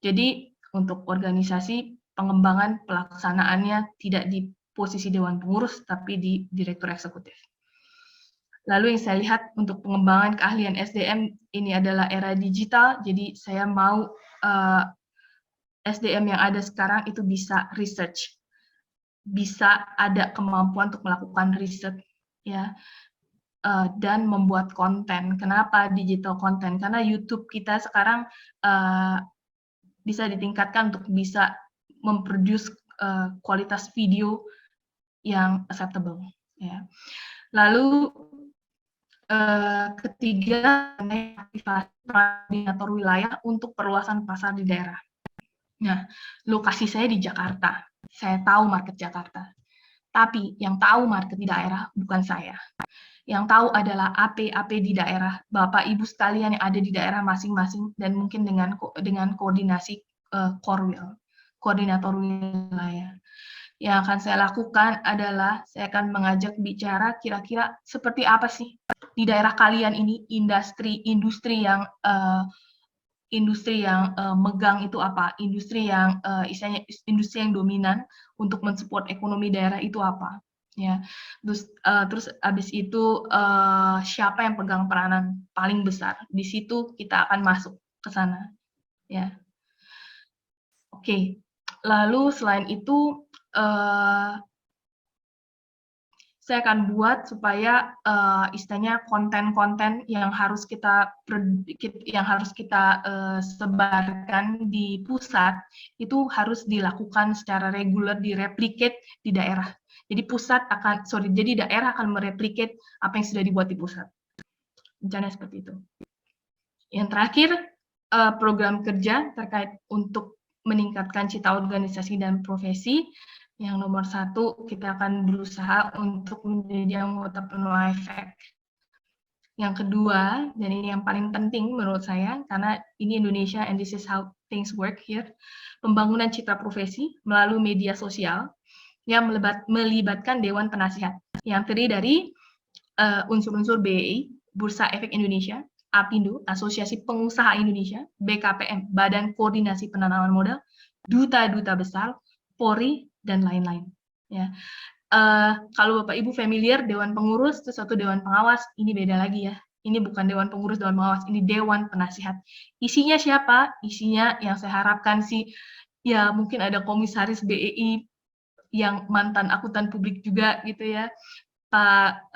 Jadi untuk organisasi, pengembangan pelaksanaannya tidak di posisi Dewan Pengurus, tapi di Direktur Eksekutif. Lalu yang saya lihat untuk pengembangan keahlian SDM, ini adalah era digital, jadi saya mau SDM yang ada sekarang itu bisa research, bisa ada kemampuan untuk melakukan riset, ya, dan membuat konten. Kenapa digital konten? Karena YouTube kita sekarang bisa ditingkatkan untuk bisa memproduce kualitas video yang acceptable. Ya. Lalu ketiga, aktivasi koordinator wilayah untuk perluasan pasar di daerah. Nah, lokasi saya di Jakarta. Saya tahu market Jakarta. Tapi yang tahu market di daerah bukan saya. Yang tahu adalah AP di daerah, Bapak Ibu sekalian yang ada di daerah masing-masing, dan mungkin dengan koordinasi Korwil, koordinator wilayah. Yang akan saya lakukan adalah saya akan mengajak bicara kira-kira seperti apa sih di daerah kalian ini industri yang megang itu apa, industri yang istilahnya industri yang dominan untuk mensupport ekonomi daerah itu apa, ya. Terus abis itu siapa yang pegang peranan paling besar, di situ kita akan masuk ke sana, ya. Oke. Lalu selain itu saya akan buat supaya istilahnya konten-konten yang harus kita sebarkan di pusat itu harus dilakukan secara reguler, direplicate di daerah. Jadi daerah akan mereplicate apa yang sudah dibuat di pusat. Rencana seperti itu. Yang terakhir, program kerja terkait untuk meningkatkan cita organisasi dan profesi. Yang nomor 1, kita akan berusaha untuk menjadi anggota penuh efek. Yang kedua, dan ini yang paling penting menurut saya, karena ini Indonesia and this is how things work here, pembangunan citra profesi melalui media sosial yang melibatkan Dewan Penasihat, yang terdiri dari unsur-unsur BEI, Bursa Efek Indonesia, APindo, Asosiasi Pengusaha Indonesia, BKPM, Badan Koordinasi Penanaman Modal, duta-duta besar, Polri, dan lain-lain. Ya. Kalau Bapak Ibu familiar, Dewan Pengurus itu satu Dewan Pengawas, ini beda lagi ya. Ini bukan Dewan Pengurus, Dewan Pengawas, ini Dewan Penasihat. Isinya siapa? Isinya yang saya harapkan sih, ya mungkin ada komisaris BEI yang mantan akuntan publik juga gitu ya. Pak,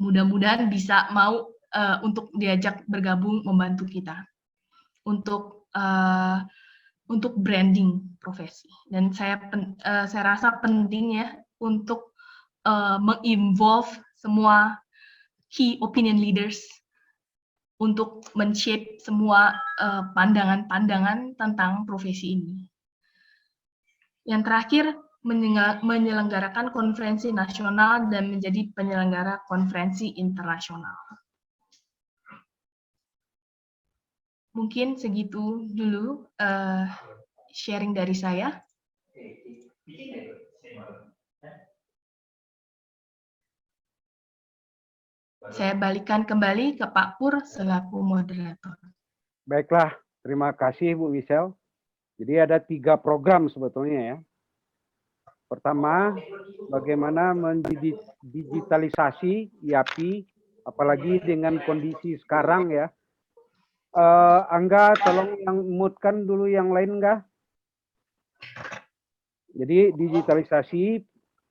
mudah-mudahan bisa mau untuk diajak bergabung membantu kita untuk branding profesi. Dan saya rasa penting ya untuk menginvolve semua key opinion leaders untuk men-shape semua pandangan-pandangan tentang profesi ini. Yang terakhir, menyelenggarakan konferensi nasional dan menjadi penyelenggara konferensi internasional. Mungkin segitu dulu sharing dari saya. Saya balikan kembali ke Pak Pur selaku moderator. Baiklah, terima kasih Bu Michelle. Jadi ada 3 program sebetulnya ya. Pertama, bagaimana mendigitalisasi IAPI, apalagi dengan kondisi sekarang ya. Angga, tolong yang mute-kan dulu yang lain, enggak? Jadi digitalisasi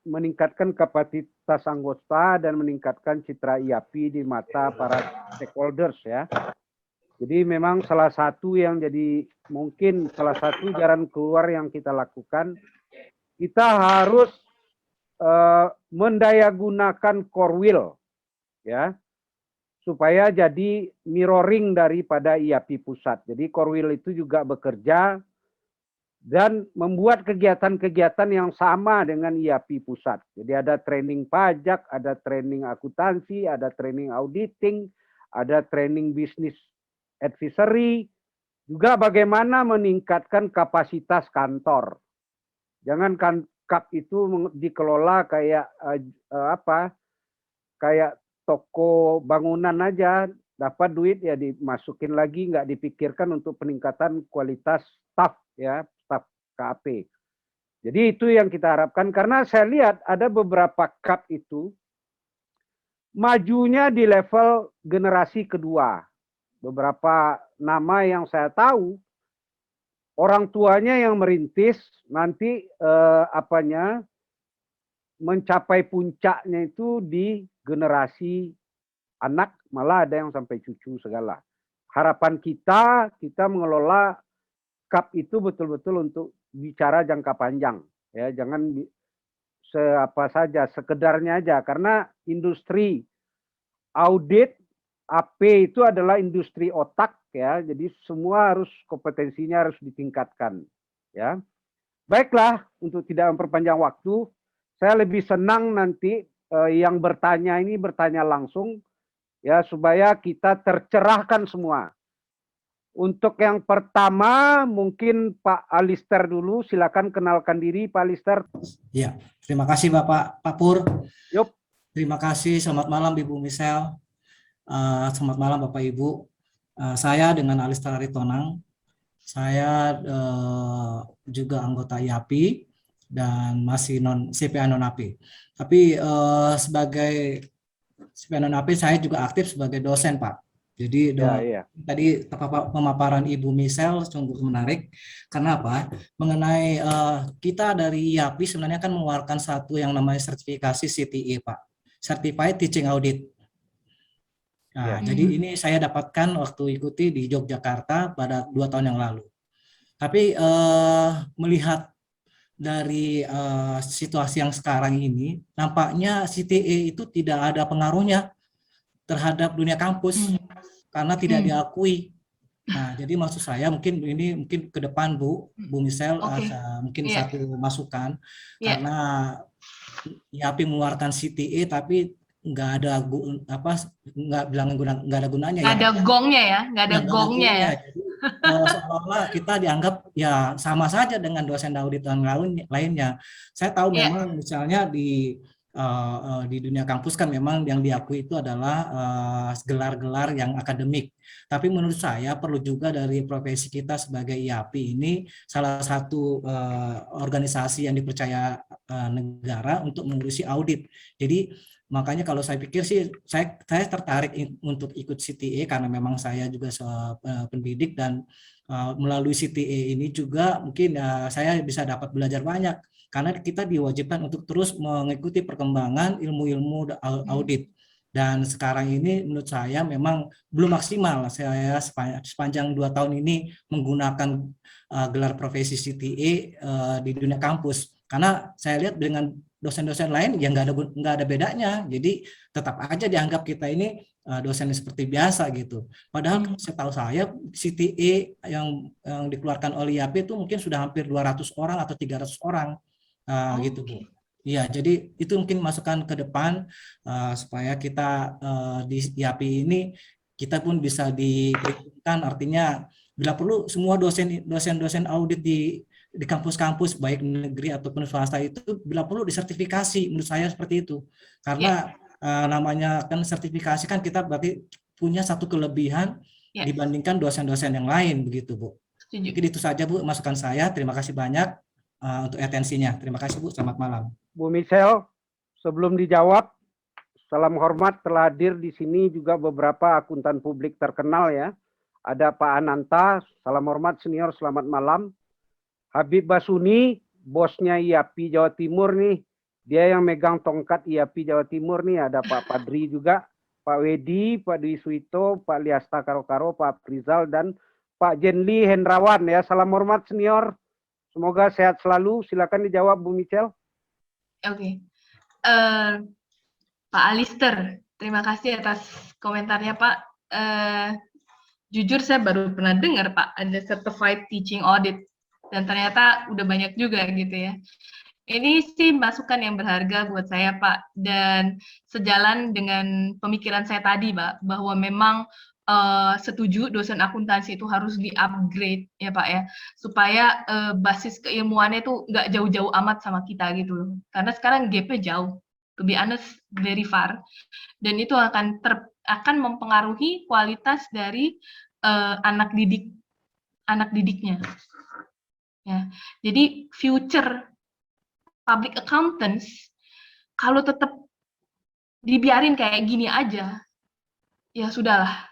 meningkatkan kapasitas anggota dan meningkatkan citra IAPI di mata para stakeholders ya. Jadi memang salah satu yang jadi mungkin salah satu jalan keluar yang kita lakukan, kita harus mendayagunakan core will ya, supaya jadi mirroring daripada IAPI pusat. Jadi core will itu juga bekerja dan membuat kegiatan-kegiatan yang sama dengan IAPI pusat. Jadi ada training pajak, ada training akuntansi, ada training auditing, ada training bisnis advisory, juga bagaimana meningkatkan kapasitas kantor. Jangan kap itu dikelola kayak kayak toko bangunan aja, dapat duit ya dimasukin lagi, nggak dipikirkan untuk peningkatan kualitas staff ya, staff KAP. Jadi itu yang kita harapkan, karena saya lihat ada beberapa kap itu majunya di level generasi kedua. Beberapa nama yang saya tahu, orang tuanya yang merintis, nanti mencapai puncaknya itu di generasi anak, malah ada yang sampai cucu segala. Harapan kita mengelola kap itu betul-betul untuk bicara jangka panjang, ya, jangan sekedarnya aja, karena industri audit AP itu adalah industri otak ya, jadi semua harus kompetensinya harus ditingkatkan ya. Baiklah, untuk tidak memperpanjang waktu, saya lebih senang nanti yang bertanya ini bertanya langsung ya, supaya kita tercerahkan semua. Untuk yang pertama mungkin Pak Alister dulu, silakan kenalkan diri Pak Alister. Ya, terima kasih Pak Pur. Yup. Terima kasih, selamat malam Ibu Michelle. Selamat malam Bapak Ibu. Saya dengan Alister Aritonang. Saya juga anggota IAPI dan masih CPA non API. Tapi sebagai CPA non API saya juga aktif sebagai dosen Pak Jadi Ya. tadi pemaparan Ibu Michelle sungguh menarik. Karena apa? Mengenai kita dari IAPI sebenarnya kan mengeluarkan satu yang namanya sertifikasi CTE, Pak. Certified Teaching Audit. Nah, jadi ini saya dapatkan waktu ikuti di Yogyakarta pada 2 tahun yang lalu. Tapi melihat dari situasi yang sekarang ini, nampaknya CTE itu tidak ada pengaruhnya terhadap dunia kampus karena tidak diakui. Nah, jadi maksud saya mungkin ke depan Bu Michelle mungkin satu masukan karena IAPI mengeluarkan CTE tapi nggak ada nggak ada gunanya nggak ada gongnya ya, nggak ada gongnya ya. Jadi seolah-olah kita dianggap ya sama saja dengan dosen audit yang lainnya. Saya tahu memang misalnya di dunia kampus kan memang yang diakui itu adalah gelar-gelar yang akademik. Tapi menurut saya perlu juga dari profesi kita sebagai IAPI ini salah satu organisasi yang dipercaya negara untuk mengurusi audit. Jadi makanya kalau saya pikir sih saya tertarik untuk ikut CTE karena memang saya juga pendidik dan melalui CTE ini juga mungkin saya bisa dapat belajar banyak. Karena kita diwajibkan untuk terus mengikuti perkembangan ilmu-ilmu audit. Dan sekarang ini menurut saya memang belum maksimal. Saya sepanjang 2 tahun ini menggunakan gelar profesi CTE di dunia kampus. Karena saya lihat dengan dosen-dosen lain yang nggak ada bedanya. Jadi tetap aja dianggap kita ini dosen seperti biasa gitu. Padahal setahu saya CTE yang dikeluarkan oleh IAPI itu mungkin sudah hampir 200 orang atau 300 orang. Gitu Bu. Iya, jadi itu mungkin masukan ke depan supaya kita di IAPI ini kita pun bisa diperhitungkan, artinya bila perlu semua dosen audit di kampus-kampus baik negeri ataupun swasta itu bila perlu disertifikasi, menurut saya seperti itu. Karena namanya kan sertifikasi kan kita berarti punya satu kelebihan dibandingkan dosen-dosen yang lain begitu Bu. Mungkin itu saja Bu masukan saya. Terima kasih banyak untuk atensinya. Terima kasih Bu, selamat malam. Bu Michelle, sebelum dijawab, salam hormat telah hadir di sini juga beberapa akuntan publik terkenal ya. Ada Pak Ananta, salam hormat senior, selamat malam. Habib Basuni, bosnya IAPI Jawa Timur nih, dia yang megang tongkat IAPI Jawa Timur nih. Ada Pak Padri juga, Pak Wedi, Pak Dwi Suito, Pak Liasta Karo-Karo, Pak Prizal, dan Pak Jenli Hendrawan ya. Salam hormat senior. Semoga sehat selalu. Silakan dijawab Bu Michelle. Oke. Pak Alister, terima kasih atas komentarnya Pak. Jujur saya baru pernah dengar Pak ada Certified Teaching Audit dan ternyata udah banyak juga gitu ya. Ini sih masukan yang berharga buat saya Pak dan sejalan dengan pemikiran saya tadi Pak bahwa memang setuju dosen akuntansi itu harus di-upgrade ya Pak ya, supaya basis keilmuannya itu nggak jauh-jauh amat sama kita gitu loh. Karena sekarang gap-nya jauh, to be honest, very far. Dan itu akan mempengaruhi kualitas dari anak didiknya. Ya. Jadi future public accountants kalau tetap dibiarin kayak gini aja, ya sudahlah.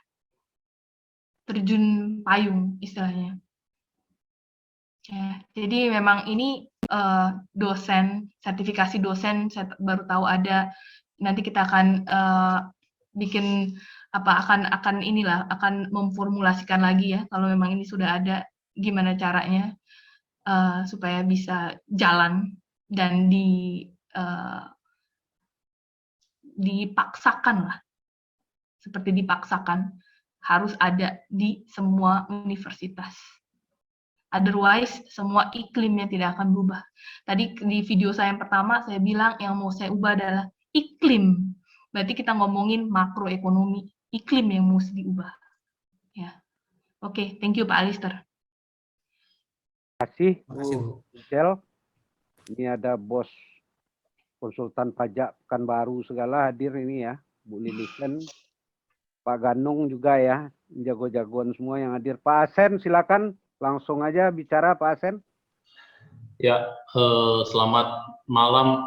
Terjun payung istilahnya. Ya, jadi memang ini sertifikasi dosen saya baru tahu ada. Nanti kita akan bikin akan memformulasikan lagi ya kalau memang ini sudah ada gimana caranya supaya bisa jalan dan dipaksakan lah. Seperti dipaksakan harus ada di semua universitas. Otherwise, semua iklimnya tidak akan berubah. Tadi di video saya yang pertama, saya bilang yang mau saya ubah adalah iklim. Berarti kita ngomongin makroekonomi, iklim yang mesti diubah. Ya. Oke, thank you Pak Alister. Terima kasih Bu Michelle. Ini ada bos konsultan pajak Pekanbaru segala hadir ini ya, Bu Lilisen. Pak Ganung juga ya, jago-jagoan semua yang hadir. Pak Asen, silakan langsung aja bicara Pak Asen. Ya, selamat malam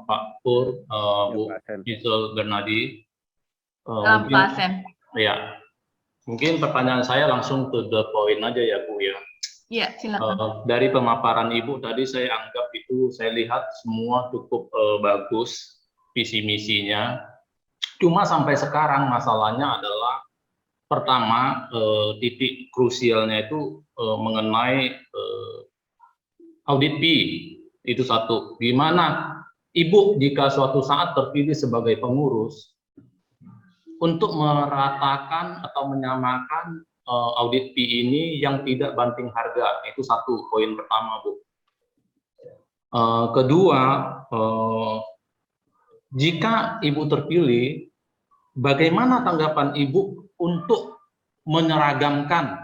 Pak Pur, Bu Michelle Bernadi. Pak Asen. Ya, Mungkin pertanyaan saya langsung to the point aja ya Bu ya. Iya, silakan. Dari pemaparan Ibu tadi saya anggap itu, saya lihat semua cukup bagus visi misinya. Cuma sampai sekarang masalahnya adalah pertama titik krusialnya itu mengenai audit fee. Itu satu. Gimana Ibu jika suatu saat terpilih sebagai pengurus untuk meratakan atau menyamakan audit fee ini yang tidak banting harga. Itu satu poin pertama, Bu. Kedua, jika Ibu terpilih, bagaimana tanggapan Ibu untuk menyeragamkan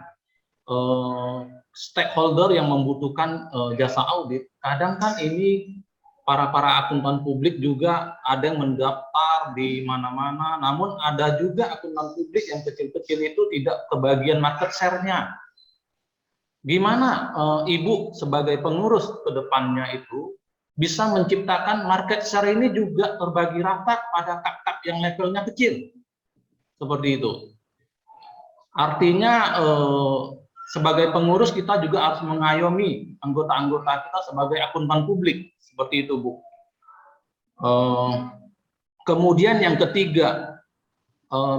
stakeholder yang membutuhkan jasa audit? Kadang kan ini para akuntan publik juga ada yang mendaftar di mana-mana, namun ada juga akuntan publik yang kecil-kecil itu tidak kebagian market share-nya. Gimana Ibu sebagai pengurus ke depannya itu bisa menciptakan market share ini juga terbagi rata pada kap-kap yang levelnya kecil, seperti itu. Artinya sebagai pengurus kita juga harus mengayomi anggota-anggota kita sebagai akuntan publik, seperti itu, Bu. Kemudian yang ketiga,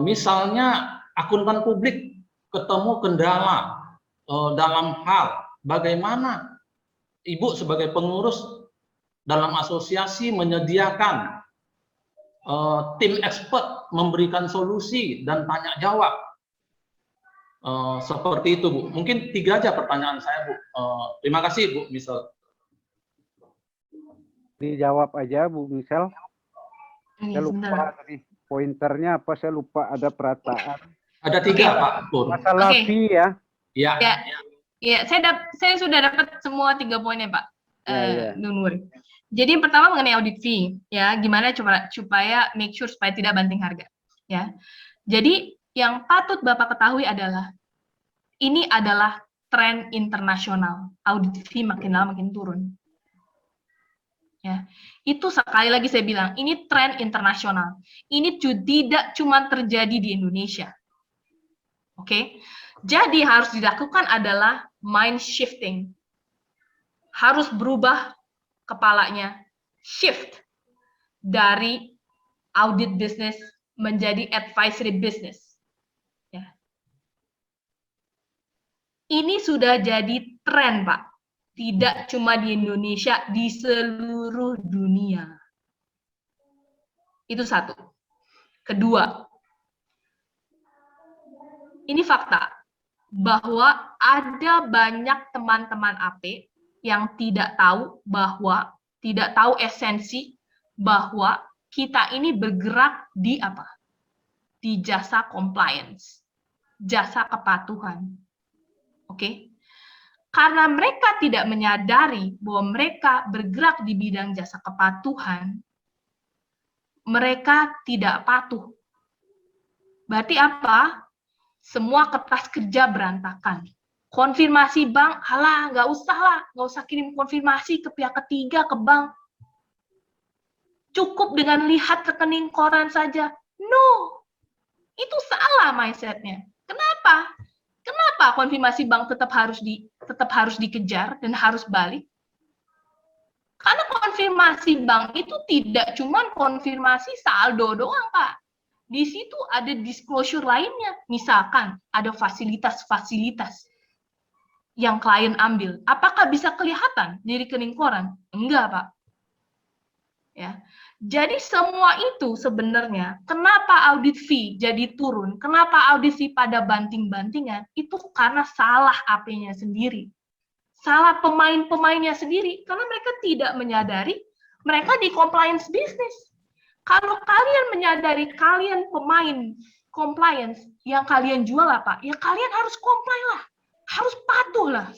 misalnya akuntan publik ketemu kendala dalam hal bagaimana Ibu sebagai pengurus dalam asosiasi menyediakan tim expert memberikan solusi dan tanya jawab. Seperti itu, Bu. Mungkin 3 aja pertanyaan saya, Bu. Terima kasih, Bu Misel. Dijawab aja, Bu Misel. Ini Saya lupa sebentar. tadi pointernya apa, saya lupa ada perataan. Ada 3, Pak Pur. Masalah Oke. fee ya. Ya. Ya, saya sudah dapat semua 3 poinnya, Pak. Ya. Nur. Jadi yang pertama mengenai audit fee, ya, gimana supaya make sure supaya tidak banting harga, ya. Jadi yang patut Bapak ketahui adalah ini adalah tren internasional. Audit fee makin lama makin turun. Ya, itu sekali lagi saya bilang, ini tren internasional. Ini tidak cuma terjadi di Indonesia. Oke? Jadi harus dilakukan adalah mind shifting. Harus berubah kepalanya, shift dari audit business menjadi advisory business. Ya. Ini sudah jadi tren, Pak. Tidak cuma di Indonesia, di seluruh dunia. Itu satu. Kedua, ini fakta bahwa ada banyak teman-teman AP yang tidak tahu esensi bahwa kita ini bergerak di apa? Di jasa compliance, jasa kepatuhan. Oke? Karena mereka tidak menyadari bahwa mereka bergerak di bidang jasa kepatuhan, mereka tidak patuh. Berarti apa? Semua kertas kerja berantakan. Konfirmasi bank, halah, nggak usah kirim konfirmasi ke pihak ketiga, ke bank. Cukup dengan lihat rekening koran saja. No, itu salah mindset-nya. Kenapa? Kenapa konfirmasi bank tetap harus dikejar dan harus balik? Karena konfirmasi bank itu tidak cuma konfirmasi saldo doang, Pak. Di situ ada disclosure lainnya. Misalkan ada fasilitas-fasilitas yang klien ambil. Apakah bisa kelihatan di rekening koran? Enggak, Pak. Ya. Jadi semua itu sebenarnya kenapa audit fee jadi turun, kenapa audit fee pada banting-bantingan, itu karena salah AP-nya sendiri. Salah pemain-pemainnya sendiri, karena mereka tidak menyadari mereka di compliance business. Kalau kalian menyadari kalian pemain compliance, yang kalian jual apa? Ya kalian harus comply lah, harus patuh lah.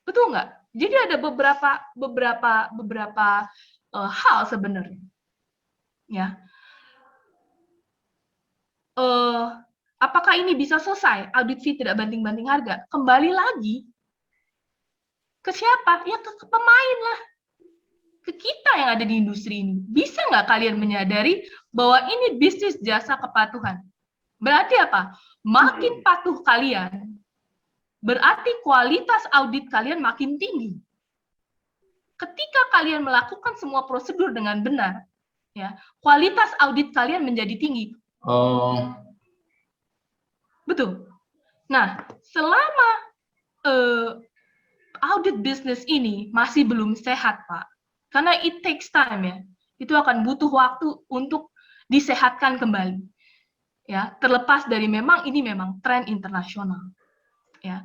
Betul nggak? Jadi ada beberapa hal sebenarnya, ya. Apakah ini bisa selesai? Audit fee tidak banting-banting harga. Kembali lagi ke siapa? Ya ke pemain lah, ke kita yang ada di industri ini. Bisa nggak kalian menyadari bahwa ini bisnis jasa kepatuhan? Berarti apa? Makin patuh kalian, berarti kualitas audit kalian makin tinggi. Ketika kalian melakukan semua prosedur dengan benar, ya, kualitas audit kalian menjadi tinggi. Betul. Nah, selama audit bisnis ini masih belum sehat, Pak, karena it takes time ya, itu akan butuh waktu untuk disehatkan kembali. Ya, terlepas dari ini memang tren internasional. Ya,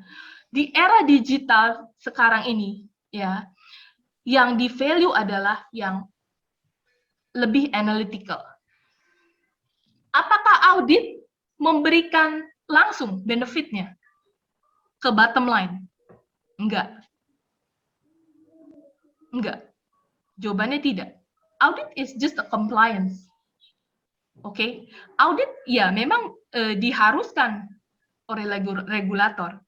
di era digital sekarang ini, ya, yang di value adalah yang lebih analytical. Apakah audit memberikan langsung benefitnya ke bottom line? Enggak. Enggak. Jawabannya tidak. Audit is just a compliance. Oke, audit ya memang diharuskan oleh regulator.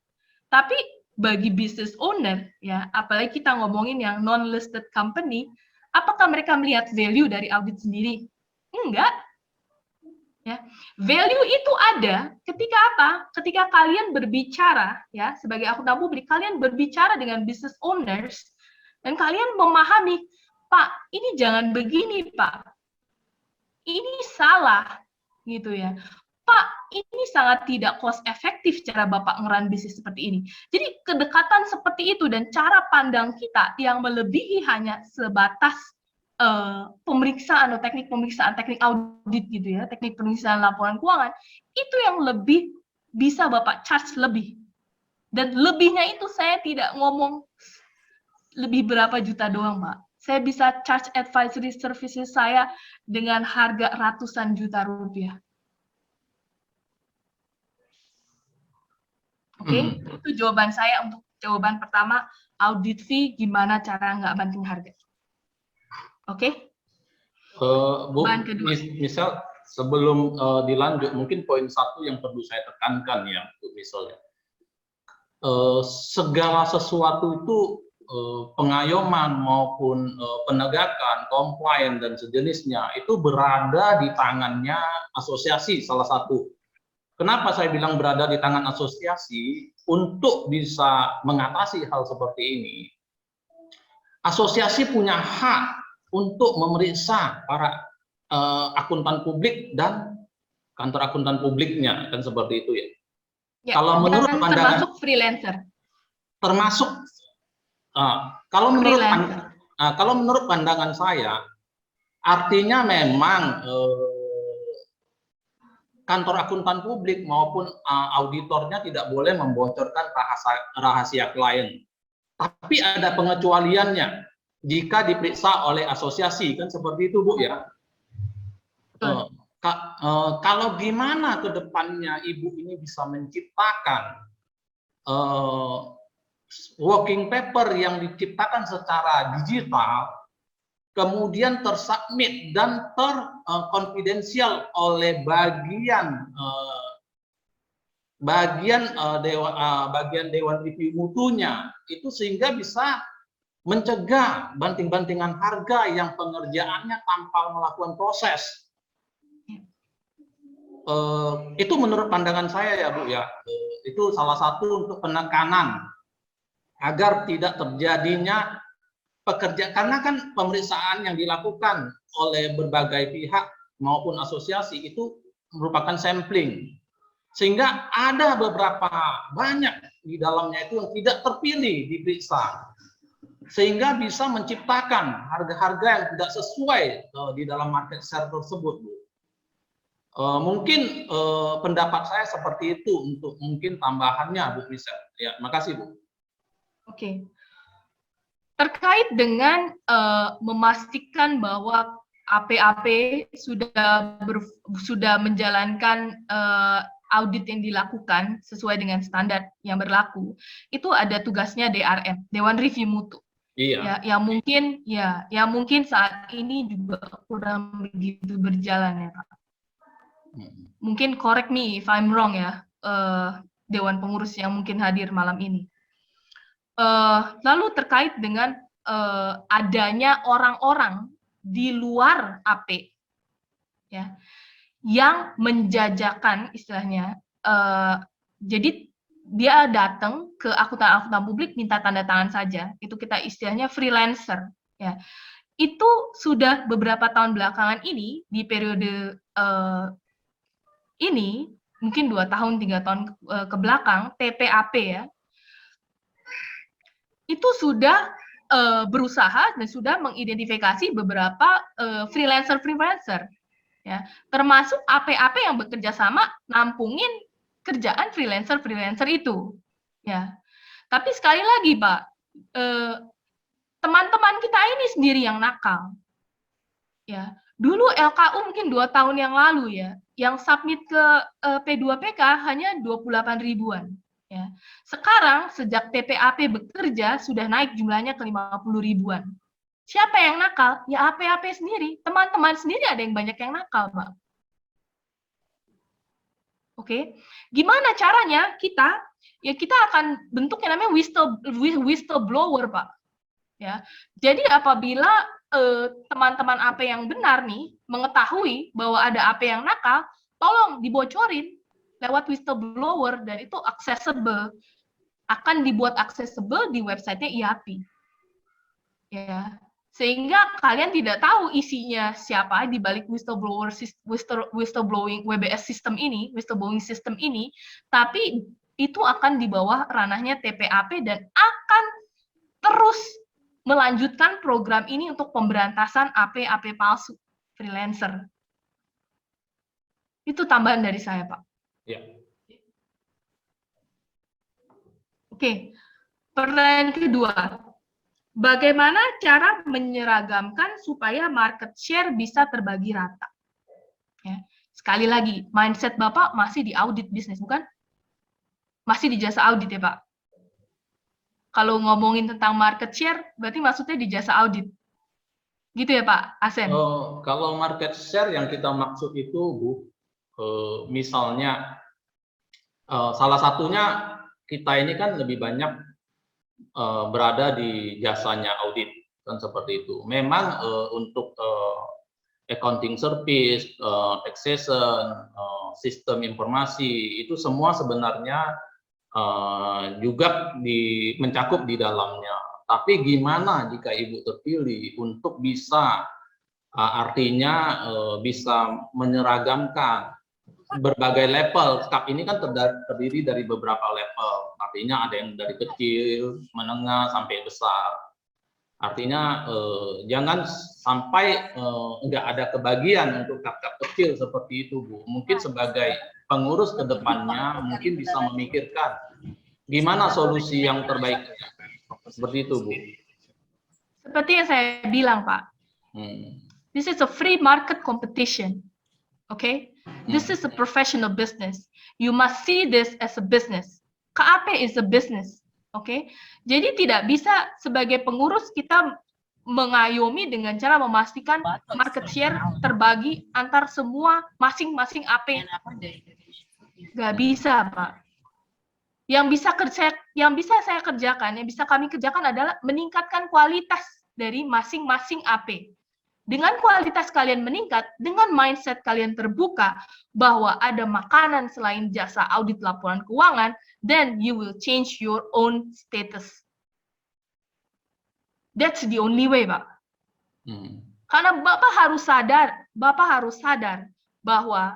Tapi bagi business owner, ya, apalagi kita ngomongin yang non-listed company, apakah mereka melihat value dari audit sendiri? Enggak. Ya, value itu ada ketika apa? Ketika kalian berbicara, ya, sebagai akuntan publik, kalian berbicara dengan business owners dan kalian memahami, Pak, ini jangan begini, Pak. Ini salah, gitu ya. Pak, ini sangat tidak cost efektif cara Bapak ngeran bisnis seperti ini. Jadi kedekatan seperti itu dan cara pandang kita yang melebihi hanya sebatas pemeriksaan atau teknik audit gitu ya, teknik pemeriksaan laporan keuangan, itu yang lebih bisa Bapak charge lebih. Dan lebihnya itu saya tidak ngomong lebih berapa juta doang, Pak. Saya bisa charge advisory services saya dengan harga ratusan juta rupiah. Oke, itu jawaban saya untuk jawaban pertama, audit fee gimana cara nggak banting harga. Oke? Bu, misal sebelum dilanjut, mungkin poin satu yang perlu saya tekankan ya, Bu, misalnya. Segala sesuatu itu pengayoman maupun penegakan, compliance dan sejenisnya itu berada di tangannya asosiasi salah satu. Kenapa saya bilang berada di tangan asosiasi? Untuk bisa mengatasi hal seperti ini, asosiasi punya hak untuk memeriksa para akuntan publik dan kantor akuntan publiknya, kan seperti itu ya. Ya, kalau menurut pandangan termasuk freelancer. Termasuk kalau menurut pandangan saya, artinya memang kantor akuntan publik maupun auditornya tidak boleh membocorkan rahasia klien. Tapi ada pengecualiannya jika diperiksa oleh asosiasi, kan seperti itu, Bu ya. Kalau gimana ke depannya Ibu ini bisa menciptakan working paper yang diciptakan secara digital, kemudian tersubmit dan terkonfidensial oleh bagian dewan review mutunya, itu sehingga bisa mencegah banting-bantingan harga yang pengerjaannya tanpa melakukan proses. Itu menurut pandangan saya ya, Bu ya. Itu salah satu untuk penekanan agar tidak terjadinya karena kan pemeriksaan yang dilakukan oleh berbagai pihak maupun asosiasi itu merupakan sampling, sehingga ada beberapa banyak di dalamnya itu yang tidak terpilih diperiksa, sehingga bisa menciptakan harga-harga yang tidak sesuai di dalam market share tersebut, Bu. Mungkin pendapat saya seperti itu untuk mungkin tambahannya, Bu Michelle. Ya, makasih, Bu. Oke. Terkait dengan memastikan bahwa AP-AP sudah menjalankan audit yang dilakukan sesuai dengan standar yang berlaku, itu ada tugasnya DRM, Dewan Review Mutu. Iya. Ya, yang mungkin saat ini juga kurang begitu berjalan ya, Pak. Mungkin correct me if I'm wrong ya, Dewan Pengurus yang mungkin hadir malam ini. Lalu terkait dengan adanya orang-orang di luar AP, ya, yang menjajakan istilahnya jadi dia datang ke akuntan publik minta tanda tangan saja. Itu kita istilahnya freelancer. Ya, itu sudah beberapa tahun belakangan ini di periode ini mungkin 2 tahun 3 tahun ke belakang TPAP ya itu sudah berusaha dan sudah mengidentifikasi beberapa freelancer ya, termasuk AP-AP yang bekerja sama nampungin kerjaan freelancer itu ya. Tapi sekali lagi Pak, teman-teman kita ini sendiri yang nakal ya. Dulu LKU mungkin 2 tahun yang lalu ya, yang submit ke P2PK hanya 28 ribuan. Ya. Sekarang sejak TPAP bekerja sudah naik jumlahnya ke 50 ribuan. Siapa yang nakal? Ya AP-AP sendiri, teman-teman sendiri ada yang banyak yang nakal, Pak. Oke, gimana caranya kita? Ya kita akan bentuk yang namanya whistleblower, Pak. Ya, jadi apabila teman-teman AP yang benar nih mengetahui bahwa ada AP yang nakal, tolong dibocorin lewat whistleblower dan itu accessible, akan dibuat accessible di websitenya IAPI. Ya, sehingga kalian tidak tahu isinya siapa di balik whistleblowing WBS system ini, whistleblowing system ini, tapi itu akan di bawah ranahnya TPAP dan akan terus melanjutkan program ini untuk pemberantasan AP palsu freelancer. Itu tambahan dari saya, Pak. Ya. Oke, pertanyaan kedua. Bagaimana cara menyeragamkan supaya market share bisa terbagi rata? Ya. Sekali lagi, mindset Bapak masih di audit bisnis, bukan? Masih di jasa audit ya, Pak? Kalau ngomongin tentang market share, berarti maksudnya di jasa audit. Gitu ya, Pak Asem? Kalau market share yang kita maksud itu, Bu, misalnya salah satunya kita ini kan lebih banyak berada di jasanya audit, kan seperti itu. Memang untuk accounting service, taxation, sistem informasi, itu semua sebenarnya juga mencakup di dalamnya. Tapi gimana jika Ibu terpilih untuk bisa, artinya bisa menyeragamkan berbagai level. Skap ini kan terdiri dari beberapa level. Artinya ada yang dari kecil, menengah, sampai besar. Artinya jangan sampai nggak ada kebagian untuk skap kecil seperti itu, Bu. Mungkin sebagai pengurus ke depannya mungkin bisa memikirkan gimana solusi yang terbaik. Seperti itu, Bu. Seperti yang saya bilang, Pak. This is a free market competition. Okay? This is a professional business. You must see this as a business. KAP is a business. Okay? Jadi tidak bisa sebagai pengurus kita mengayomi dengan cara memastikan market share terbagi antar semua masing-masing AP. Nggak bisa, Pak. Yang bisa saya kerjakan, yang bisa kami kerjakan adalah meningkatkan kualitas dari masing-masing AP. Dengan kualitas kalian meningkat, dengan mindset kalian terbuka bahwa ada makanan selain jasa audit laporan keuangan, then you will change your own status. That's the only way, Pak. Karena Bapak harus sadar bahwa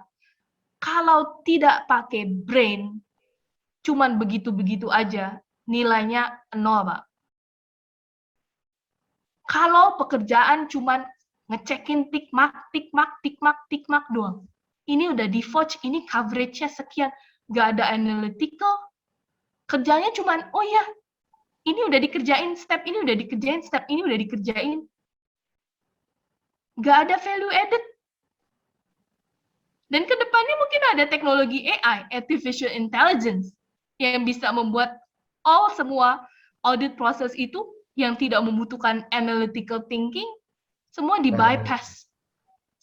kalau tidak pakai brain, cuman begitu-begitu aja, nilainya 0, Pak. Kalau pekerjaan cuman ngecekin tikmak doang. Ini udah default, ini coverage-nya sekian, nggak ada analytical. Kerjanya cuman, oh ya, ini udah dikerjain, step ini udah dikerjain, step ini udah dikerjain. Nggak ada value added. Dan ke depannya mungkin ada teknologi AI, artificial intelligence, yang bisa membuat semua audit proses itu yang tidak membutuhkan analytical thinking, semua di bypass.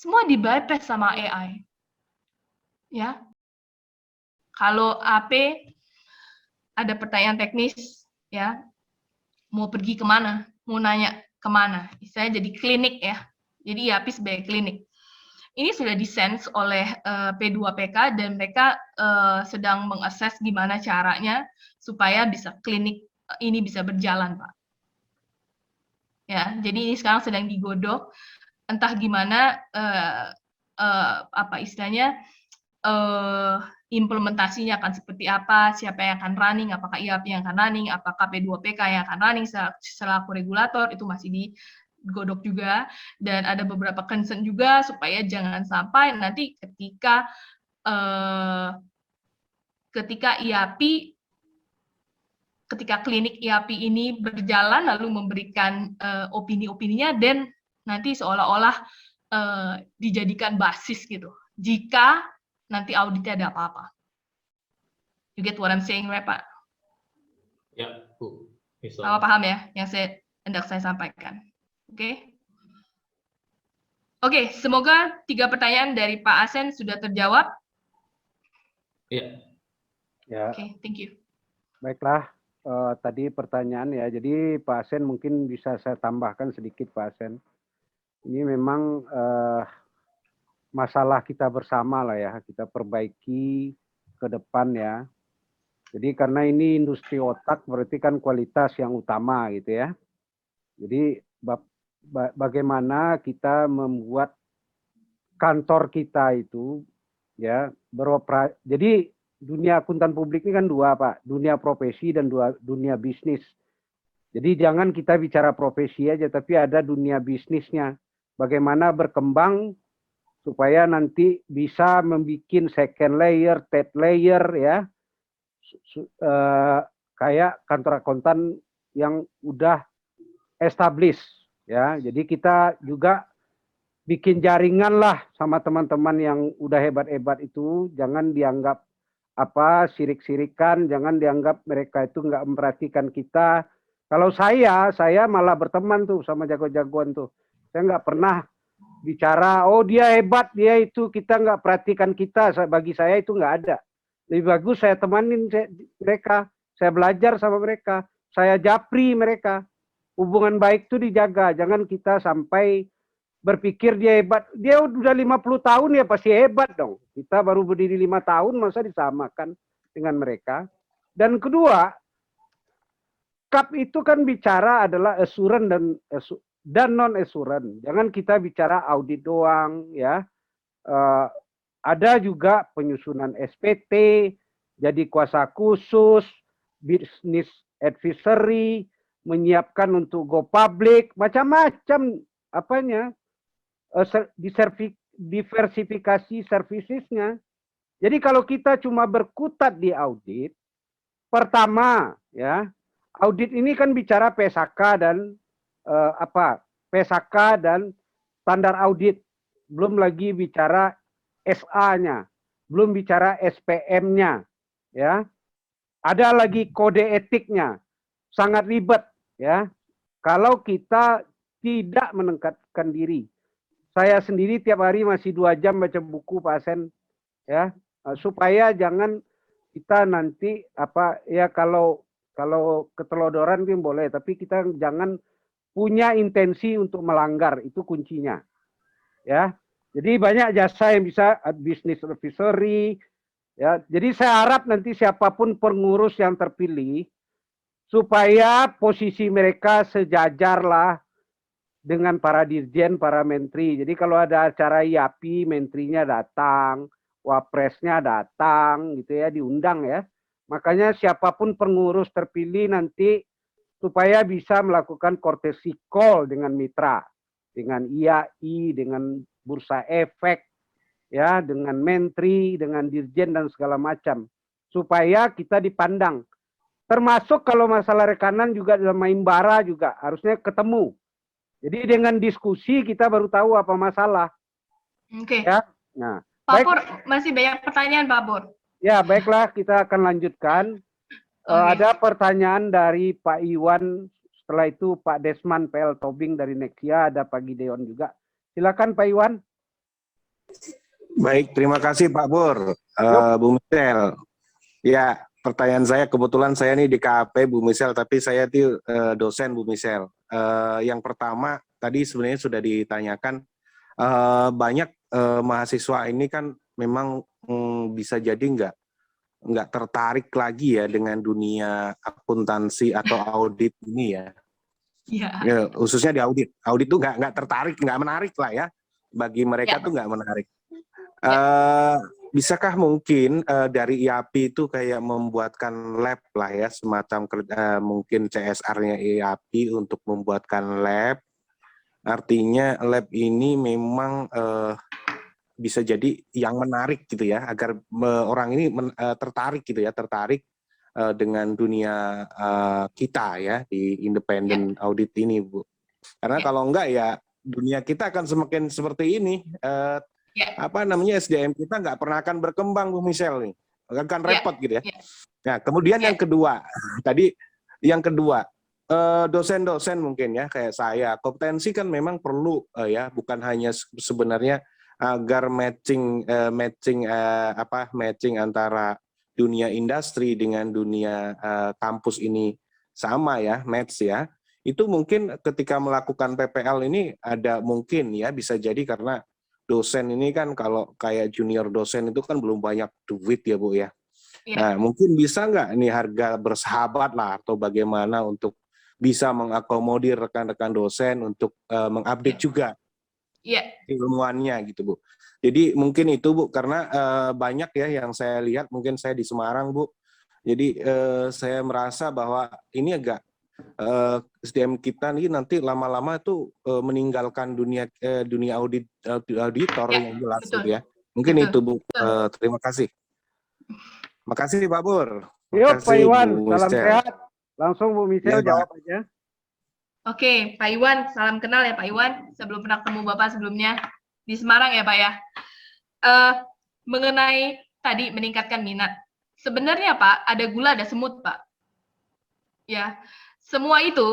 Semua di bypass sama AI. Ya. Kalau AP ada pertanyaan teknis, ya, mau pergi kemana, mau nanya kemana. Saya jadi klinik ya. Jadi IAPI sebagai klinik. ini sudah disense oleh P2PK dan mereka sedang mengakses gimana caranya supaya bisa klinik ini bisa berjalan, Pak. Ya, jadi ini sekarang sedang digodok, entah gimana apa istilahnya implementasinya akan seperti apa, siapa yang akan running, apakah IAP yang akan running, apakah P2PK yang akan running selaku regulator, itu masih digodok juga, dan ada beberapa concern juga supaya jangan sampai nanti ketika ketika klinik IAP ini berjalan lalu memberikan opini-opininya, dan nanti seolah-olah dijadikan basis gitu jika nanti auditnya ada apa-apa. You get what I'm saying, right, Pak? Ya, Bu. Bisa. Bapak paham ya yang hendak saya sampaikan? Oke. Oke, semoga 3 pertanyaan dari Pak Asen sudah terjawab. Iya. Ya, Oke, thank you. baiklah. Tadi pertanyaan ya. Jadi Pak Asen mungkin bisa saya tambahkan sedikit, Pak Asen. Ini memang masalah kita bersama lah ya. Kita perbaiki ke depan ya. Jadi karena ini industri otak berarti kan kualitas yang utama gitu ya. Jadi bagaimana kita membuat kantor kita itu ya beroperasi. Jadi dunia akuntan publik ini kan dua, Pak, dunia profesi dan dunia bisnis. Jadi jangan kita bicara profesi aja, tapi ada dunia bisnisnya. Bagaimana berkembang supaya nanti bisa membuat second layer, third layer ya, kayak kantor akuntan yang udah established ya. Jadi kita juga bikin jaringan lah sama teman-teman yang udah hebat-hebat itu, jangan dianggap sirik-sirikan, jangan dianggap mereka itu nggak memperhatikan kita. Kalau saya malah berteman tuh sama jago-jagoan tuh. Saya nggak pernah bicara, oh dia hebat, dia itu, kita nggak perhatikan kita. Bagi saya itu nggak ada. Lebih bagus saya temanin mereka, saya belajar sama mereka, saya japri mereka. Hubungan baik itu dijaga, jangan kita sampai berpikir dia hebat. Dia udah 50 tahun ya pasti hebat dong. Kita baru berdiri 5 tahun masa disamakan dengan mereka. Dan kedua, CAP itu kan bicara adalah assurance dan non assurance. Jangan kita bicara audit doang ya. Ada juga penyusunan SPT, jadi kuasa khusus, business advisory, menyiapkan untuk go public, macam-macam apanya. Diversifikasi servicesnya. Jadi kalau kita cuma berkutat di audit, pertama ya, audit ini kan bicara PSAK dan PSAK dan standar audit, belum lagi bicara SA-nya, belum bicara SPM-nya, ya. Ada lagi kode etiknya, sangat ribet ya. Kalau kita tidak meningkatkan diri. Saya sendiri tiap hari masih 2 jam baca buku, Pak Asen, ya, supaya jangan kita nanti kalau ketelodoran itu boleh, tapi kita jangan punya intensi untuk melanggar, itu kuncinya, ya. Jadi banyak jasa yang bisa business advisory, ya. Jadi saya harap nanti siapapun pengurus yang terpilih supaya posisi mereka sejajar lah dengan para dirjen, para menteri. Jadi kalau ada acara IAPI, menterinya datang, wapresnya datang, gitu ya, diundang ya. Makanya siapapun pengurus terpilih nanti supaya bisa melakukan courtesy call dengan mitra, dengan IAI, dengan Bursa Efek, ya, dengan menteri, dengan dirjen dan segala macam, supaya kita dipandang. Termasuk kalau masalah rekanan juga dalam Maimbara juga harusnya ketemu. Jadi dengan diskusi kita baru tahu apa masalah. Oke. Ya. Nah, Pak Pur, masih banyak pertanyaan, Pak Pur. Ya, baiklah, kita akan lanjutkan. Ada pertanyaan dari Pak Iwan, setelah itu Pak Desman PL Tobing dari Nexia, ada Pak Gideon juga. Silakan Pak Iwan. Baik, terima kasih Pak Pur. Bu Michelle. Ya, pertanyaan saya, kebetulan saya ini di KAP Bu Michelle, tapi saya itu dosen Bu Michelle. Yang pertama, tadi sebenarnya sudah ditanyakan, banyak mahasiswa ini kan memang bisa jadi nggak tertarik lagi ya dengan dunia akuntansi atau audit ini ya. Iya. Ya, khususnya di audit. Audit tuh nggak tertarik, nggak menarik lah ya. Bagi mereka Ya. tuh nggak menarik. Ya. Bisakah mungkin dari IAPI itu kayak membuatkan lab lah ya, semacam mungkin CSR-nya IAPI untuk membuatkan lab. Artinya lab ini memang bisa jadi yang menarik gitu ya, agar orang ini tertarik gitu ya, tertarik dengan dunia kita ya di independent audit ini, Bu. Karena kalau enggak ya dunia kita akan semakin seperti ini. Apa namanya, SDM kita nggak pernah akan berkembang, Bu Michelle nih, akan repot gitu ya. Nah, kemudian yang kedua, tadi yang kedua, dosen-dosen mungkin ya kayak saya, kompetensi kan memang perlu ya, bukan hanya sebenarnya agar matching antara dunia industri dengan dunia kampus ini sama ya, match ya. Itu mungkin ketika melakukan PPL ini ada mungkin ya, bisa jadi karena dosen ini kan kalau kayak junior dosen itu kan belum banyak duit ya, Bu ya. Nah, mungkin bisa nggak ini harga bersahabat lah, atau bagaimana untuk bisa mengakomodir rekan-rekan dosen untuk mengupdate juga ilmuannya gitu, Bu. Jadi mungkin itu, Bu, karena banyak ya yang saya lihat, mungkin saya di Semarang, Bu. Jadi saya merasa bahwa ini agak SDM kita nih nanti lama-lama itu meninggalkan dunia auditor yang jelas gitu ya. Mungkin itu, Bu. Terima kasih. Makasih Pak Pur. Yuk Pak Iwan, Bu salam Michelle. sehat. Langsung Bu Michelle Ya, jawab aja. Oke, Pak Iwan, salam kenal ya Pak Iwan. Sebelum pernah ketemu Bapak sebelumnya di Semarang ya Pak ya. Mengenai tadi meningkatkan minat, sebenarnya Pak ada gula ada semut Pak. Ya, semua itu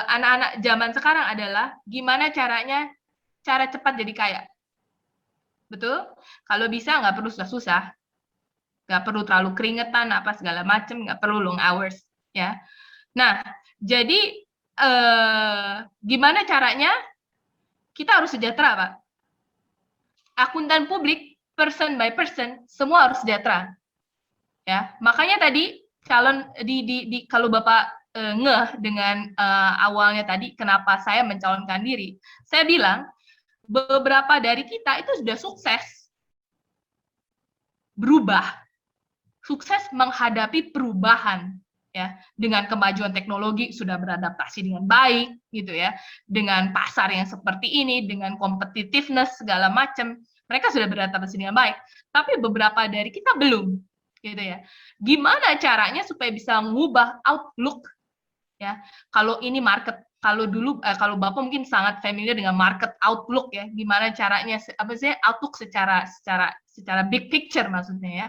anak-anak zaman sekarang adalah gimana caranya cara cepat jadi kaya. Betul? Kalau bisa nggak perlu susah-susah, nggak perlu terlalu keringetan apa segala macam, nggak perlu long hours ya. Nah, jadi gimana caranya kita harus sejahtera Pak. Akuntan publik person by person semua harus sejahtera. Ya, makanya tadi calon kalau Bapak ngeh dengan awalnya tadi kenapa saya mencalonkan diri. Saya bilang beberapa dari kita itu sudah sukses berubah, sukses menghadapi perubahan ya, dengan kemajuan teknologi sudah beradaptasi dengan baik gitu ya, dengan pasar yang seperti ini, dengan competitiveness segala macam, mereka sudah beradaptasi dengan baik. Tapi beberapa dari kita belum gitu ya. Gimana caranya supaya bisa mengubah outlook ya? Kalau ini market, kalau dulu kalau Bapak mungkin sangat familiar dengan market outlook ya. Gimana caranya apa sih outlook secara big picture maksudnya ya.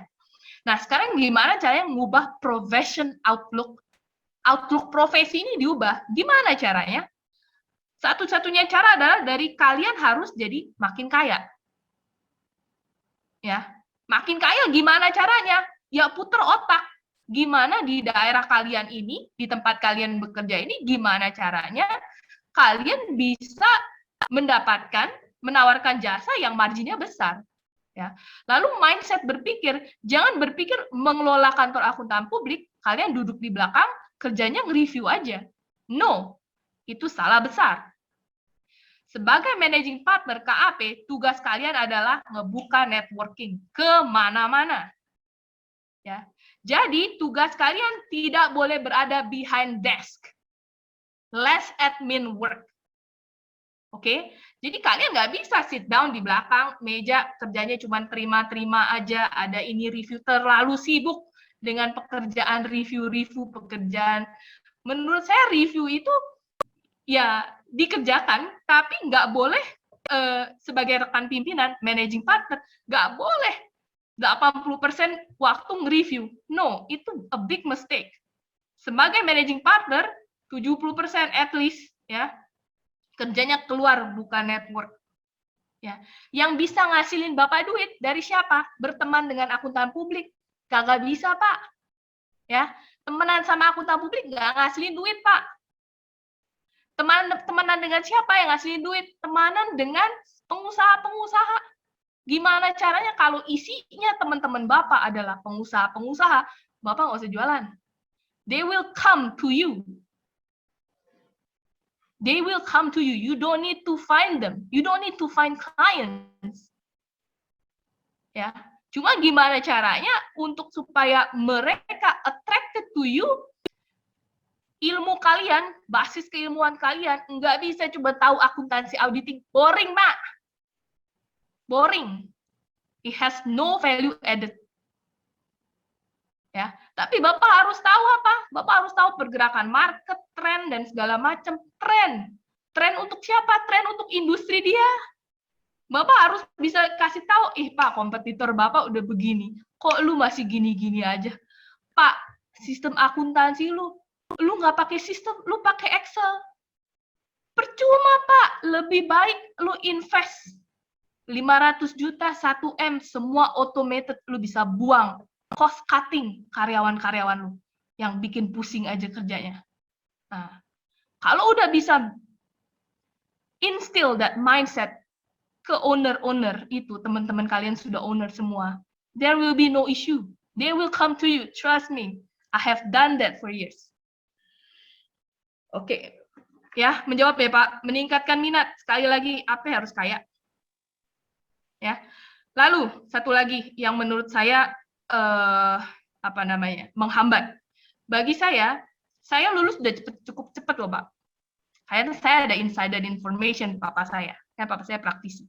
Nah, sekarang gimana caranya mengubah profession outlook? Outlook profesi ini diubah. Gimana caranya? Satu-satunya cara adalah dari kalian harus jadi makin kaya. Ya. Makin kaya gimana caranya? Ya puter otak. Gimana di daerah kalian ini, di tempat kalian bekerja ini, gimana caranya kalian bisa menawarkan jasa yang marginnya besar. Ya. Lalu mindset berpikir, jangan berpikir mengelola kantor akuntan publik, kalian duduk di belakang, kerjanya nge-review aja. No, itu salah besar. Sebagai managing partner KAP, tugas kalian adalah ngebuka networking kemana-mana. Ya. Jadi, tugas kalian tidak boleh berada behind desk. Less admin work. Oke, jadi kalian nggak bisa sit down di belakang meja, kerjanya cuma terima-terima aja, ada ini review, terlalu sibuk dengan pekerjaan review pekerjaan. Menurut saya review itu ya dikerjakan, tapi nggak boleh sebagai rekan pimpinan, managing partner, nggak boleh 80% waktu nge-review. No, itu a big mistake. Sebagai managing partner, 70% at least, ya, kerjanya keluar, bukan network. Ya. Yang bisa ngasilin Bapak duit dari siapa? Berteman dengan akuntan publik. Kagak bisa, Pak. Ya, temenan sama akuntan publik nggak ngasilin duit, Pak. Temenan dengan siapa yang ngasilin duit? Temanan dengan pengusaha-pengusaha. Gimana caranya kalau isinya teman-teman Bapak adalah pengusaha-pengusaha, Bapak nggak usah jualan. They will come to you. They will come to you. You don't need to find them. You don't need to find clients. Ya, cuma gimana caranya untuk supaya mereka attracted to you? Ilmu kalian, basis keilmuan kalian, nggak bisa coba tahu akuntansi auditing. Boring, Pak. Boring. It has no value added. Ya, tapi Bapak harus tahu apa? Bapak harus tahu pergerakan market, tren, dan segala macam. Tren. Tren untuk siapa? Tren untuk industri dia. Bapak harus bisa kasih tahu, Pak, kompetitor Bapak udah begini. Kok lu masih gini-gini aja? Pak, sistem akuntansi lu nggak pakai sistem, lu pakai Excel. Percuma, Pak. Lebih baik lu invest 500 juta, 1 M, semua automated, lu bisa buang. Cost cutting karyawan-karyawan lu yang bikin pusing aja kerjanya. Nah, kalau udah bisa instill that mindset ke owner-owner itu, teman-teman kalian sudah owner semua, there will be no issue. They will come to you, trust me. I have done that for years. Oke. Ya, menjawab ya, Pak. Meningkatkan minat. Sekali lagi, AP harus kaya. Ya. Lalu satu lagi yang menurut saya menghambat. Bagi saya lulus sudah cukup cepat loh, Pak. Saya ada insider information papa saya. Papa saya praktisi.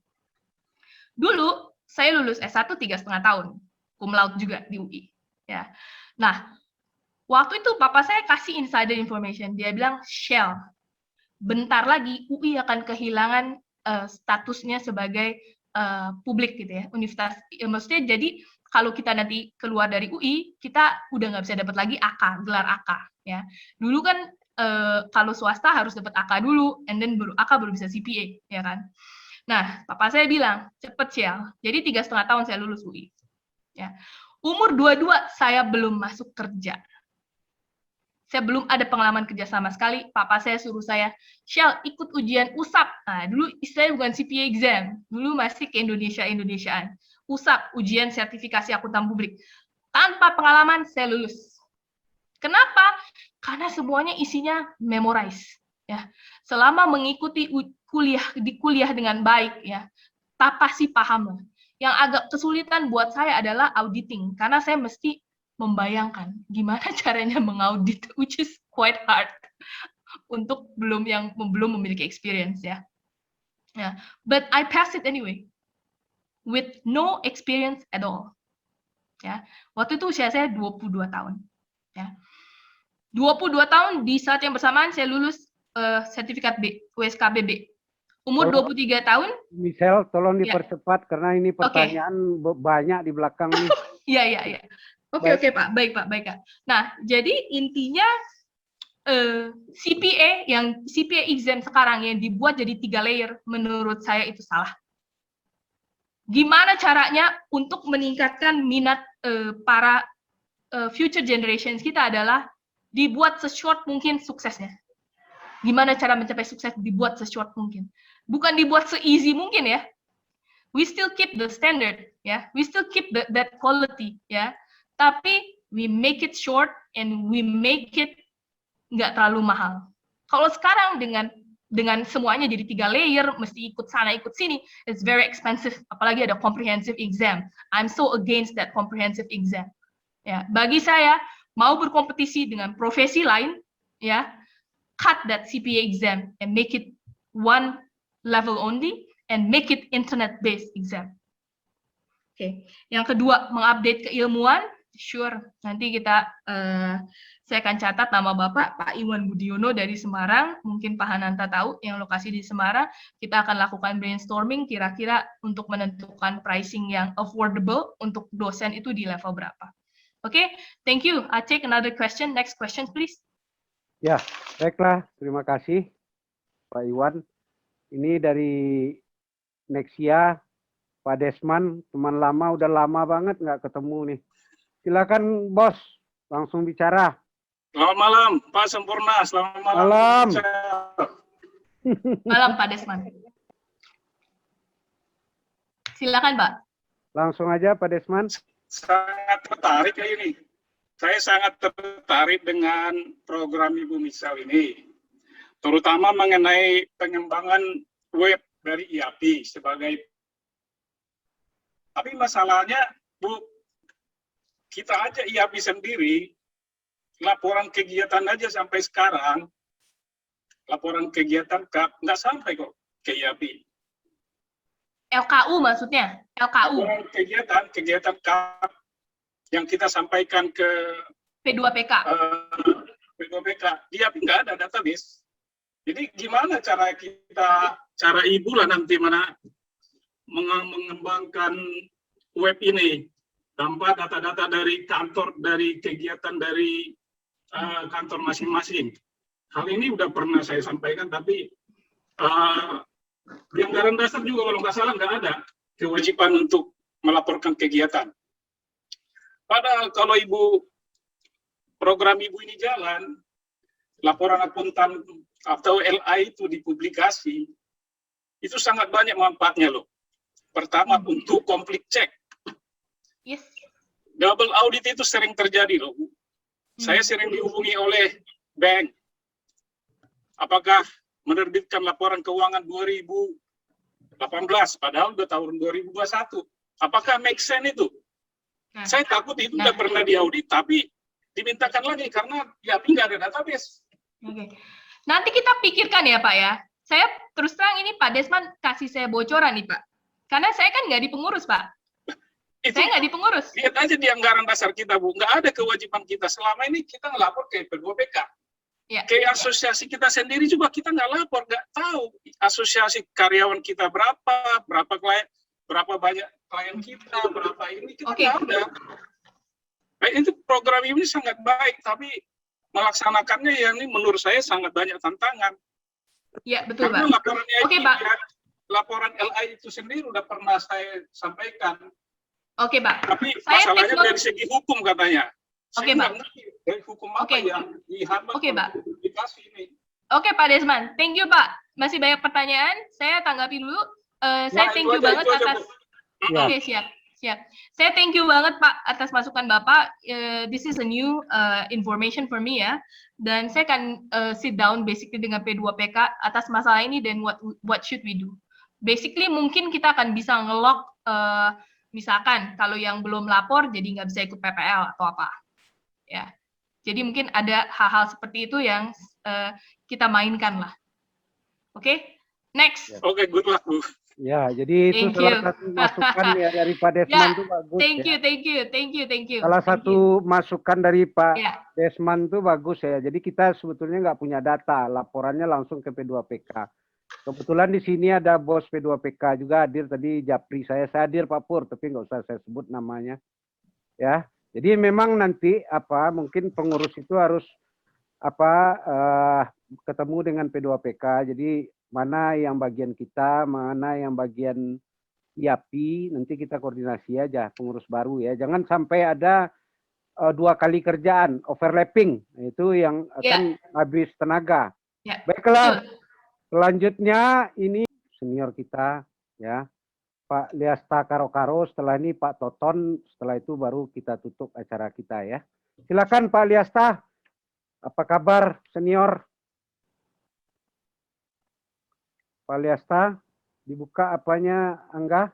Dulu saya lulus S1 3,5 tahun, cum laude juga di UI. Ya. Nah, waktu itu papa saya kasih insider information. Dia bilang, Shell, bentar lagi UI akan kehilangan statusnya sebagai publik gitu ya, universitas. Maksudnya jadi kalau kita nanti keluar dari UI, kita udah nggak bisa dapat lagi AK, gelar AK. Ya, dulu kan kalau swasta harus dapat AK dulu, and then baru AK baru bisa CPA, ya kan? Nah, papa saya bilang cepet Shell. Jadi 3,5 tahun saya lulus UI. Ya, umur 22 saya belum masuk kerja. Saya belum ada pengalaman kerja sama sekali. Papa saya suruh saya, Shell, ikut ujian USAP. Nah, dulu istilahnya bukan CPA exam. Dulu masih ke Indonesiaan. USAP, ujian sertifikasi akuntan publik. Tanpa pengalaman, saya lulus. Kenapa? Karena semuanya isinya memorize. Ya. Selama mengikuti kuliah dengan baik, ya, pasti paham. Yang agak kesulitan buat saya adalah auditing. Karena saya mesti membayangkan gimana caranya mengaudit, which is quite hard untuk belum memiliki experience ya. But I passed it anyway with no experience at all. Ya, waktu itu usia saya 22 tahun. Ya, 22 tahun di saat yang bersamaan saya lulus sertifikat USKBB. Umur 23 tahun. Michelle, tolong dipercepat karena ini pertanyaan banyak di belakang nih. Iya. Oke, Pak. Baik, Kak. Nah, jadi intinya CPA exam sekarang yang dibuat jadi 3 layer, menurut saya itu salah. Gimana caranya untuk meningkatkan minat para future generations kita adalah dibuat se-short mungkin suksesnya. Gimana cara mencapai sukses dibuat se-short mungkin. Bukan dibuat se-easy mungkin ya. We still keep the standard, ya. We still keep that quality, ya. Tapi we make it short and we make it nggak terlalu mahal. Kalau sekarang dengan semuanya jadi 3 layer, mesti ikut sana ikut sini, it's very expensive. Apalagi ada comprehensive exam. I'm so against that comprehensive exam. Ya, bagi saya mau berkompetisi dengan profesi lain, ya, cut that CPA exam and make it one level only and make it internet based exam. Oke. Yang kedua, mengupdate keilmuan. Sure, nanti saya akan catat nama Bapak, Pak Iwan Budiono dari Semarang, mungkin Pak Hananta tahu yang lokasi di Semarang, kita akan lakukan brainstorming kira-kira untuk menentukan pricing yang affordable untuk dosen itu di level berapa. Oke, thank you. I'll take another question. Next question, please. Ya, baiklah. Terima kasih, Pak Iwan. Ini dari Nexia, Pak Desman, teman lama, udah lama banget nggak ketemu nih. Silakan bos, langsung bicara. Selamat malam, Pak Sempurna. Selamat malam. Malam. Malam, Pak Desman. Silakan, Pak. Langsung aja Pak Desman. Sangat tertarik ini. Saya sangat tertarik dengan program Ibu Misal ini, terutama mengenai pengembangan web dari IAPI sebagai. Tapi masalahnya, Bu, kita aja IAPI sendiri, laporan kegiatan aja sampai sekarang, laporan kegiatan nggak sampai kok ke IAPI. LKU maksudnya? LKU? Laporan kegiatan KAP yang kita sampaikan ke P2PK. P2PK, dia nggak ada database. Jadi gimana cara Ibu lah nanti mengembangkan web ini tanpa data-data dari kantor, dari kegiatan dari kantor masing-masing. Hal ini udah pernah saya sampaikan, tapi di anggaran dasar juga kalau nggak salah nggak ada kewajiban untuk melaporkan kegiatan. Padahal kalau program Ibu ini jalan, laporan akuntan atau LA itu dipublikasi, itu sangat banyak manfaatnya loh. Pertama, untuk complete check. Yes. Double audit itu sering terjadi loh, Bu. Saya sering dihubungi oleh bank. Apakah menerbitkan laporan keuangan 2018, padahal udah tahun 2021. Apakah make sense itu? Nah, Saya takut itu udah pernah diaudit, tapi dimintakan lagi karena ya nggak ada database. Oke. Nanti kita pikirkan ya Pak ya. Saya terus terang ini Pak Desman kasih saya bocoran nih Pak. Karena saya kan nggak di pengurus Pak. Saya nggak di pengurus. Lihat aja di anggaran dasar kita, Bu. Nggak ada kewajiban kita. Selama ini kita ngelapor ke P2PK. Ya. Ke asosiasi kita sendiri juga kita nggak lapor, nggak tahu asosiasi karyawan kita berapa klien, berapa banyak klien kita, berapa ini kita nggak ada. Baik, itu program ini sangat baik, tapi melaksanakannya ya ini menurut saya sangat banyak tantangan. Ya betul Karena Pak. laporannya Oke Pak. Laporan LA itu sendiri udah pernah saya sampaikan. Oke Pak. Tapi Saya masalahnya dari segi hukum katanya. Oke, Saya Pak. nggak ngerti dari hukum apa yang dihambat Oke, Pak. publikasi ini. Oke Pak Desman, thank you Pak. Masih banyak pertanyaan, saya tanggapi dulu. Saya thank you banget atas. Oke siap. Saya thank you banget Pak atas masukan Bapak. This is a new information for me ya. Dan saya akan sit down basically dengan P2PK atas masalah ini dan what should we do. Basically mungkin kita akan bisa nge-lock misalkan kalau yang belum lapor jadi nggak bisa ikut PPL atau apa. Ya, jadi mungkin ada hal-hal seperti itu yang kita mainkan lah. Oke, next. Oke, good luck Bu. Ya, jadi itu Thank salah you. satu masukan ya dari Pak Desman itu bagus. Thank you. Salah satu masukan dari Pak Ya. Desman itu bagus ya. Jadi kita sebetulnya nggak punya data, laporannya langsung ke P2PK. Kebetulan di sini ada bos P2PK juga hadir tadi, Japri saya hadir Pak Pur, tapi nggak usah saya sebut namanya. Ya, jadi memang nanti mungkin pengurus itu harus ketemu dengan P2PK. Jadi mana yang bagian kita, mana yang bagian IAPI, nanti kita koordinasi aja pengurus baru ya. Jangan sampai ada 2 kali kerjaan, overlapping. Itu yang akan habis tenaga. Ya. Baiklah. Selanjutnya ini senior kita ya. Pak Liasta Karo-Karo, setelah ini Pak Toton, setelah itu baru kita tutup acara kita ya. Silakan Pak Liasta. Apa kabar senior? Pak Liasta, dibuka apanya Angga?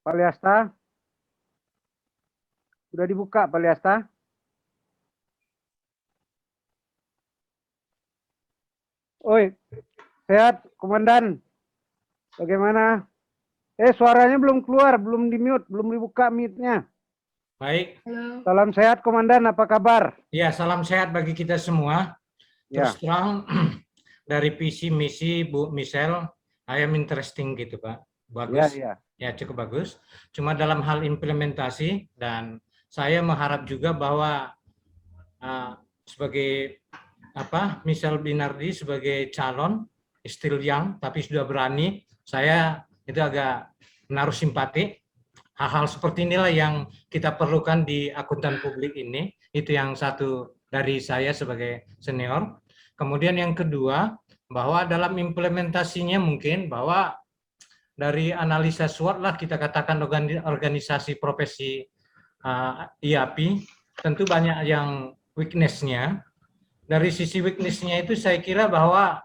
Pak Liasta? Sudah dibuka Pak Liasta? Oi, sehat Komandan? Bagaimana? Suaranya belum keluar, belum di-mute, belum dibuka mute-nya. Baik. Halo. Salam sehat Komandan, apa kabar? Ya, salam sehat bagi kita semua. Terus terang dari visi misi Bu Michelle, I am interesting gitu Pak. Bagus. Ya, cukup bagus. Cuma dalam hal implementasi dan saya mengharap juga bahwa sebagai Michelle Binardi sebagai calon still young tapi sudah berani, saya itu agak menaruh simpati. Hal-hal seperti inilah yang kita perlukan di akuntan publik ini. Itu yang satu dari saya sebagai senior. Kemudian yang kedua, bahwa dalam implementasinya mungkin bahwa dari analisa SWOT lah kita katakan organisasi profesi IAP, tentu banyak yang weakness-nya. Dari sisi weakness-nya itu saya kira bahwa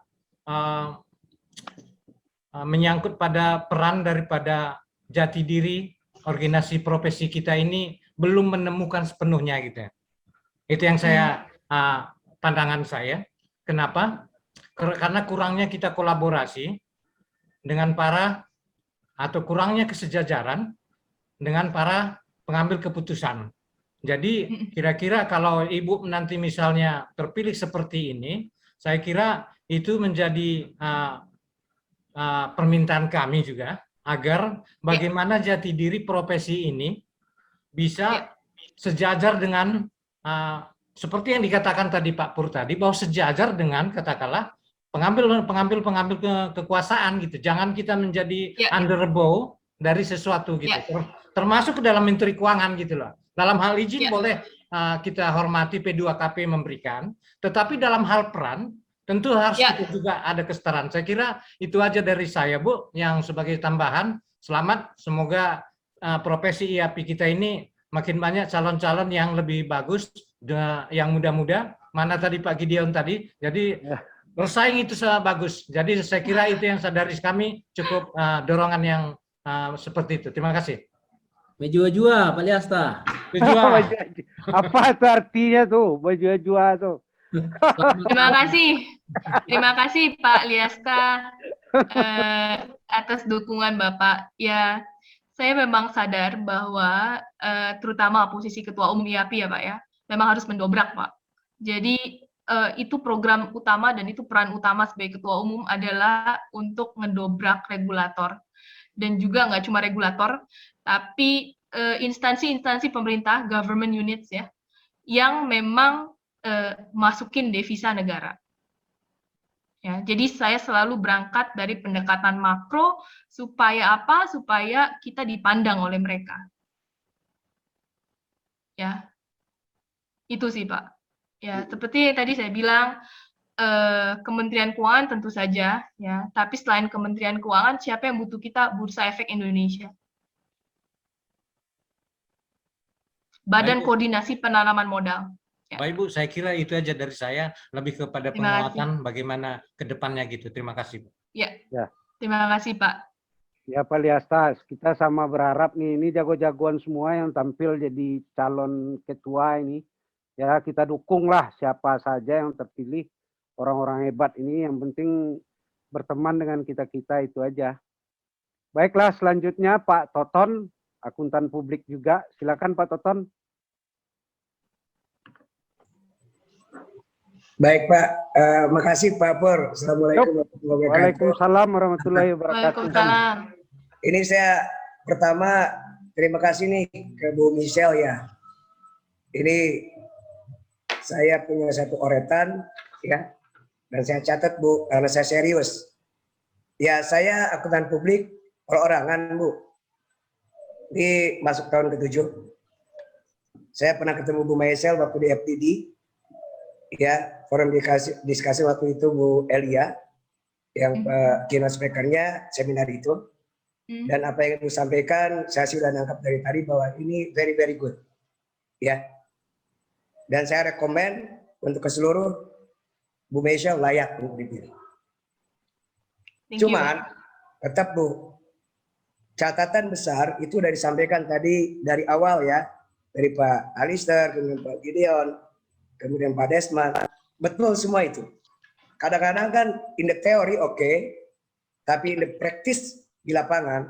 menyangkut pada peran daripada jati diri organisasi profesi kita ini belum menemukan sepenuhnya gitu. Itu yang saya pandangan saya. Kenapa? Karena kurangnya kita kolaborasi dengan para atau kurangnya kesejajaran dengan para pengambil keputusan. Jadi kira-kira kalau Ibu nanti misalnya terpilih seperti ini, saya kira itu menjadi permintaan kami juga agar bagaimana jati diri profesi ini bisa sejajar dengan seperti yang dikatakan tadi Pak Pur tadi, bahwa sejajar dengan katakanlah pengambil kekuasaan gitu. Jangan kita menjadi under bow dari sesuatu gitu. Termasuk ke dalam Menteri Keuangan gitu loh. Dalam hal izin boleh kita hormati P2KP memberikan, tetapi dalam hal peran tentu harus kita juga ada kesetaraan. Saya kira itu aja dari saya, Bu, yang sebagai tambahan. Selamat, semoga profesi IAP kita ini makin banyak calon-calon yang lebih bagus, yang muda-muda. Mana tadi Pak Gideon tadi, jadi bersaing itu bagus. Jadi saya kira itu yang dari kami cukup dorongan yang seperti itu. Terima kasih. Bejua-jua, Pak Liasta. Apa itu artinya tuh, bejua-jua tuh? Terima kasih Pak Liasta atas dukungan Bapak. Ya, saya memang sadar bahwa terutama posisi Ketua Umum IAP ya Pak ya, memang harus mendobrak Pak. Jadi itu program utama dan itu peran utama sebagai Ketua Umum adalah untuk mendobrak regulator. Dan juga nggak cuma regulator, tapi instansi-instansi pemerintah, government units ya, yang memang masukin devisa negara. Ya, jadi saya selalu berangkat dari pendekatan makro supaya apa? Supaya kita dipandang oleh mereka. Ya, itu sih Pak. Ya, seperti tadi saya bilang, Kementerian Keuangan tentu saja, ya. Tapi selain Kementerian Keuangan, siapa yang butuh kita? Bursa Efek Indonesia. Badan Koordinasi Penanaman Modal. Ya. Baik Bu, saya kira itu aja dari saya, lebih kepada penguatan bagaimana ke depannya gitu. Terima kasih Bu. Ya. Terima kasih Pak. Ya Pak Liasta, kita sama berharap nih, ini jago-jagoan semua yang tampil jadi calon ketua ini. Ya kita dukunglah siapa saja yang terpilih, orang-orang hebat ini, yang penting berteman dengan kita-kita itu aja. Baiklah, selanjutnya Pak Toton, akuntan publik juga. Silakan Pak Toton. Baik Pak, makasih Pak Pur. Assalamualaikum warahmatullahi wabarakatuh. Waalaikumsalam warahmatullahi wabarakatuh. Waalaikumsalam. Ini saya pertama terima kasih nih ke Bu Michelle ya. Ini saya punya satu oretan ya, dan saya catat Bu karena saya serius. Ya saya akuntan publik perorangan Bu. Ini masuk tahun ke-7. Saya pernah ketemu Bu Michelle waktu di FTD. Ya, forum diskusi waktu itu Bu Elia yang keynote speaker-nya seminar itu. Dan apa yang Ibu sampaikan saya sudah nangkap dari tadi bahwa ini very very good. Ya. Dan saya rekomen untuk ke seluruh Bu Michelle layak untuk dipilih. Cuman tetap Bu, catatan besar itu sudah disampaikan tadi dari awal ya, dari Pak Alister, kemudian Pak Gideon, kemudian Pak Desman, betul semua itu. Kadang-kadang kan in the theory oke, tapi in the practice di lapangan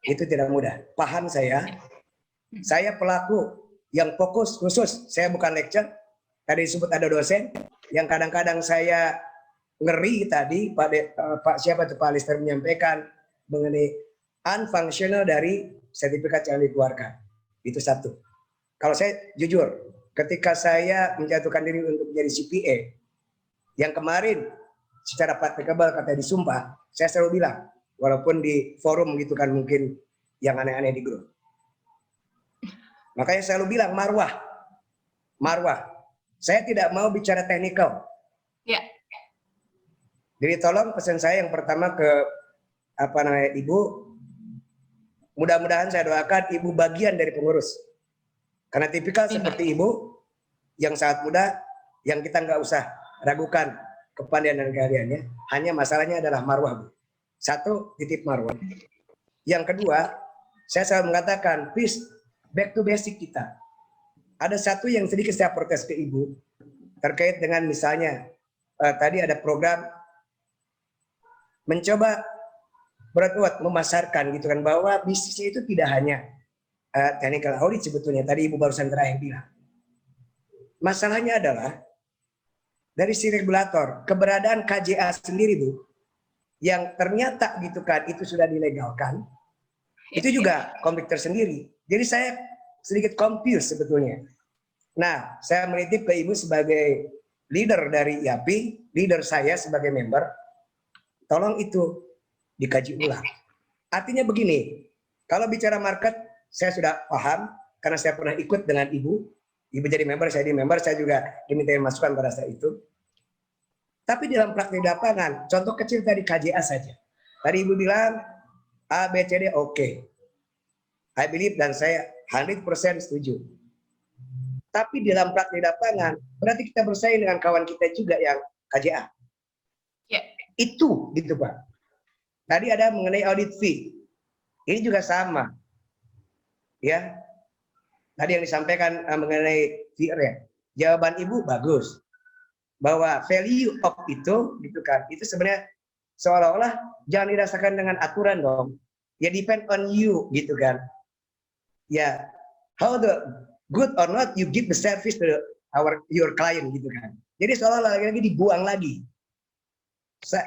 itu tidak mudah. Paham saya. Saya pelaku yang fokus khusus, saya bukan lecture. Tadi disebut ada dosen yang kadang-kadang saya ngeri tadi Pak siapa itu Pak Alister menyampaikan mengenai unfunctional dari sertifikat yang dikeluarkan. Itu satu. Kalau saya jujur, ketika saya menjatuhkan diri untuk menjadi CPA, yang kemarin secara praktikabel kata disumpah, saya selalu bilang, walaupun di forum gitu kan mungkin yang aneh-aneh di grup. Makanya selalu bilang marwah. Saya tidak mau bicara teknikal. Jadi tolong pesan saya yang pertama ke Ibu, mudah-mudahan saya doakan Ibu bagian dari pengurus. Karena tipikal seperti Ibu yang sangat muda, yang kita nggak usah ragukan kepandaian dan keahliannya. Hanya masalahnya adalah marwah, Bu. Satu, titip marwah. Yang kedua, saya selalu mengatakan, please back to basic kita. Ada satu yang sedikit saya protes ke Ibu terkait dengan misalnya tadi ada program mencoba berat-berat memasarkan gitu kan, bahwa bisnisnya itu tidak hanya technical audit sebetulnya. Tadi Ibu barusan terakhir bilang. Masalahnya adalah dari si regulator, keberadaan KJA sendiri, Bu, yang ternyata gitu kan itu sudah dilegalkan, itu juga konflik tersendiri. Jadi saya sedikit confused sebetulnya. Nah, saya menitip ke Ibu sebagai leader dari IAPI, leader saya sebagai member, tolong itu dikaji ulang. Artinya begini, kalau bicara market, saya sudah paham, karena saya pernah ikut dengan Ibu jadi member, saya di member, saya juga dimintain masukan pada saat itu. Tapi dalam praktik lapangan, contoh kecil tadi KJA saja. Tadi Ibu bilang, A, B, C, D, oke. I believe dan saya 100% setuju. Tapi dalam praktik lapangan, berarti kita bersaing dengan kawan kita juga yang KJA. Yeah. Itu, gitu Pak. Tadi ada mengenai audit fee. Ini juga sama. Ya. Tadi yang disampaikan mengenai fee rate. Jawaban Ibu bagus. Bahwa value of itu, gitu kan, itu sebenarnya seolah-olah jangan dirasakan dengan aturan dong. Ya depend on you, gitu kan. Ya, how the good or not you give the service to your client, gitu kan. Jadi seolah-olah lagi dibuang lagi.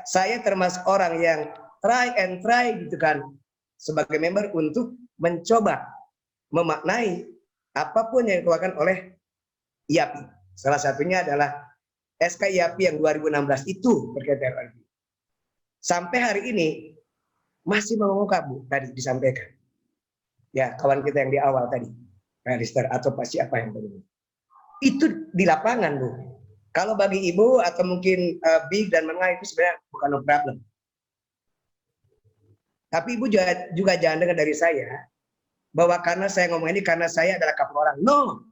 Saya termasuk orang yang try and try, gitu kan, sebagai member untuk mencoba memaknai apapun yang dikeluarkan oleh IAPI. Salah satunya adalah SK IAPI yang 2016 itu berkaitan dengan itu. Sampai hari ini masih mengungkap, Bu, tadi disampaikan. Ya, kawan kita yang di awal tadi, Lister atau Pak siapa yang tadi. Itu di lapangan, Bu. Kalau bagi Ibu atau mungkin Big dan menengah itu sebenarnya bukan no problem. Tapi Ibu juga jangan dengar dari saya bahwa karena saya ngomong ini karena saya adalah kapal orang. No.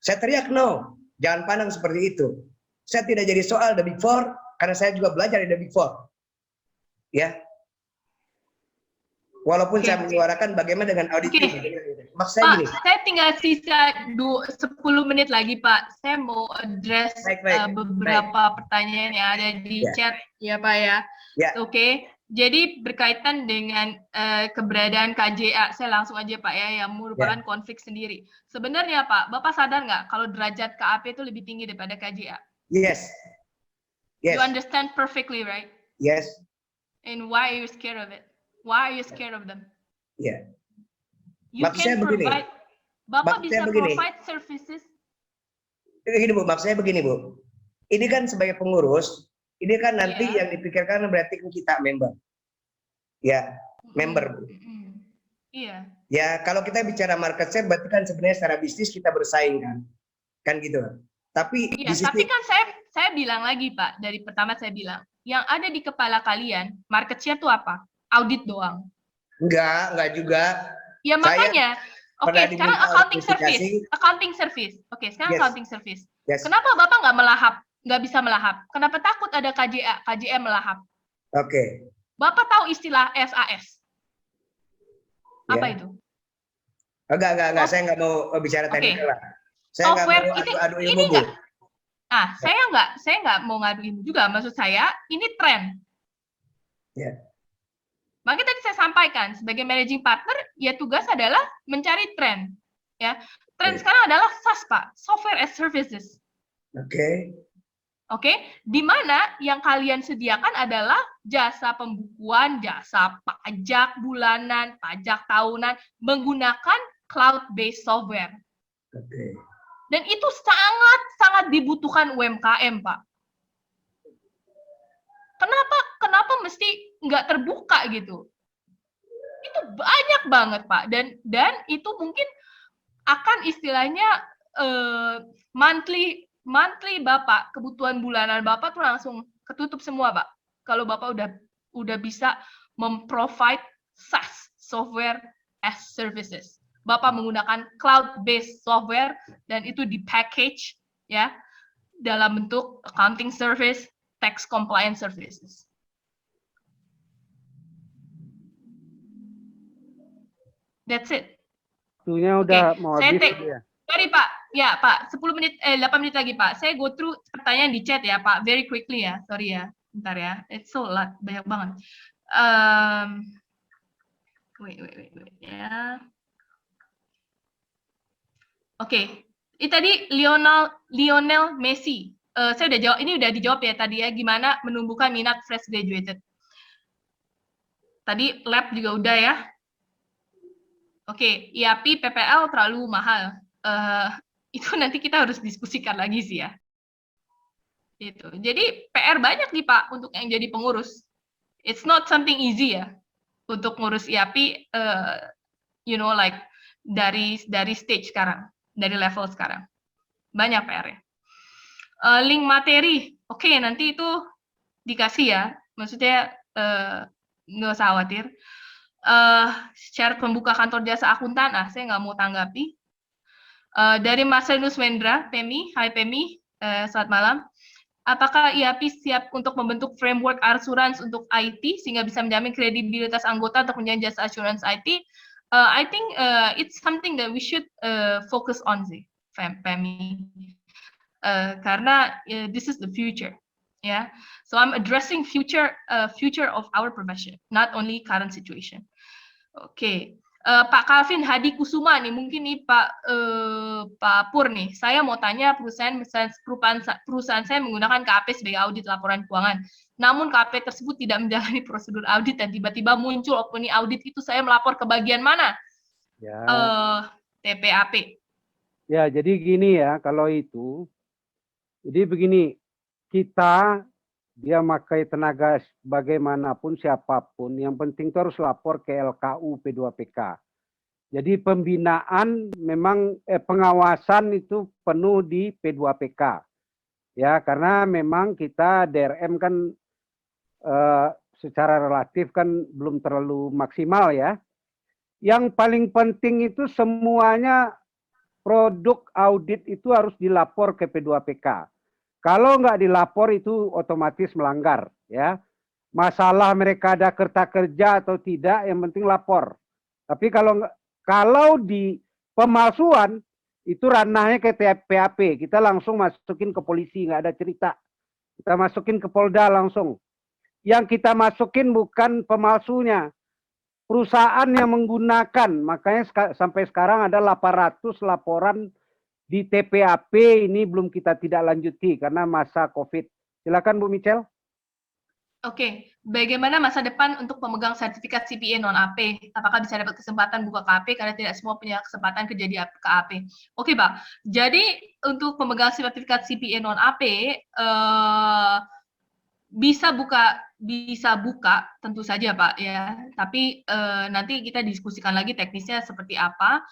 Saya teriak no. Jangan pandang seperti itu. Saya tidak jadi soal the Big Four karena saya juga belajar di the Big Four. Ya. Walaupun saya menyuarakan bagaimana dengan audit ini. Maksud saya gini. Saya tinggal sisa 10 menit lagi, Pak. Saya mau address beberapa pertanyaan yang ada di chat, ya Pak ya. Oke. Jadi berkaitan dengan keberadaan KJA, saya langsung aja Pak ya, yang merupakan konflik sendiri. Sebenarnya Pak, Bapak sadar nggak kalau derajat KAP itu lebih tinggi daripada KJA? Yes. You understand perfectly, right? Yes. And why are you scared of it? Why are you scared of them? Yeah. You can provide. Bapak bisa provide services. Begini Bu, maksudnya begini Bu. Ini kan sebagai pengurus. Ini kan nanti yang dipikirkan berarti kita member. Ya, member. Iya. Ya, kalau kita bicara market share berarti kan sebenarnya secara bisnis kita bersaing kan. Kan gitu. Tapi tapi kan saya bilang lagi Pak, dari pertama saya bilang, yang ada di kepala kalian, market share itu apa? Audit doang. Enggak juga. Ya makanya, oke, sekarang accounting service. Oke, sekarang accounting service. Kenapa Bapak nggak bisa melahap? Kenapa takut ada KJA melahap? Oke. Bapak tahu istilah SAS? Apa itu? Enggak. Saya nggak mau bicara teknikal lah. Saya nggak mau adu ilmu, Bu. Saya nggak mau ngadu ilmu juga. Maksud saya, ini tren. Ya. Makanya tadi saya sampaikan, sebagai managing partner, ya tugas adalah mencari tren. Ya, tren sekarang adalah SaaS, Pak, Software as Services. Oke, di mana yang kalian sediakan adalah jasa pembukuan, jasa pajak bulanan, pajak tahunan, menggunakan cloud-based software. Dan itu sangat dibutuhkan UMKM, Pak. Kenapa mesti nggak terbuka gitu? Itu banyak banget, Pak. Dan itu mungkin akan istilahnya monthly monthly Bapak, kebutuhan bulanan Bapak tuh langsung ketutup semua, Pak. Kalau Bapak udah bisa memprovide SaaS, software as services. Bapak menggunakan cloud-based software dan itu di package ya dalam bentuk accounting service, tax compliance services. That's it. Waktunya udah mau habis ya. Sorry Pak, ya Pak, 8 menit lagi Pak. Saya go through pertanyaan di chat ya Pak, very quickly ya, sorry ya, bentar ya. It's so lot, banyak banget. Wait ya. Oke, ini tadi Lionel Messi. Saya udah jawab, ini udah dijawab ya tadi ya, gimana menumbuhkan minat fresh graduated. Tadi lab juga udah ya. Oke, IAP PPL terlalu mahal. Itu nanti kita harus diskusikan lagi sih ya. Itu. Jadi PR banyak nih Pak untuk yang jadi pengurus. It's not something easy ya untuk ngurus IAP, like dari stage sekarang, dari level sekarang. Banyak PR-nya. Link materi, oke, nanti itu dikasih ya. Maksudnya nggak usah khawatir. Syarat pembuka kantor jasa akuntan, saya nggak mau tanggapi. Dari Mas Renus Wendra, PMI, Hai PMI, selamat malam. Apakah IAP siap untuk membentuk framework assurance untuk IT sehingga bisa menjamin kredibilitas anggota untuk menjamin jasa assurance IT? I think it's something that we should focus on sih, PMI. Karena this is the future. Yeah, so I'm addressing future of our profession, not only current situation. Oke, Pak Calvin Hadi Kusuma nih, mungkin nih Pak Pur nih, saya mau tanya perusahaan saya menggunakan KAP sebagai audit laporan keuangan, namun KAP tersebut tidak menjalani prosedur audit dan tiba-tiba muncul opini audit itu, saya melapor ke bagian mana? Ya. TPAP. Ya, jadi gini ya, kalau itu, jadi begini. Kita, dia pakai tenaga bagaimanapun siapapun, yang penting itu harus lapor ke LKU P2PK. Jadi pembinaan memang pengawasan itu penuh di P2PK. Ya, karena memang kita DRM kan secara relatif kan belum terlalu maksimal ya. Yang paling penting itu semuanya produk audit itu harus dilapor ke P2PK. Kalau nggak dilapor itu otomatis melanggar, ya. Masalah mereka ada kerta kerja atau tidak, yang penting lapor. Tapi kalau di pemalsuan itu ranahnya ke TPAP, kita langsung masukin ke polisi, nggak ada cerita. Kita masukin ke Polda langsung. Yang kita masukin bukan pemalsunya, perusahaan yang menggunakan. Makanya sampai sekarang ada 800 laporan di TPAP, ini belum kita tidak lanjuti karena masa COVID. Silakan Bu Michelle. Oke, bagaimana masa depan untuk pemegang sertifikat CPA non-AP? Apakah bisa dapat kesempatan buka KAP karena tidak semua punya kesempatan kerja di KAP? Oke, Pak. Jadi untuk pemegang sertifikat CPA non-AP bisa buka tentu saja Pak ya. Tapi nanti kita diskusikan lagi teknisnya seperti apa.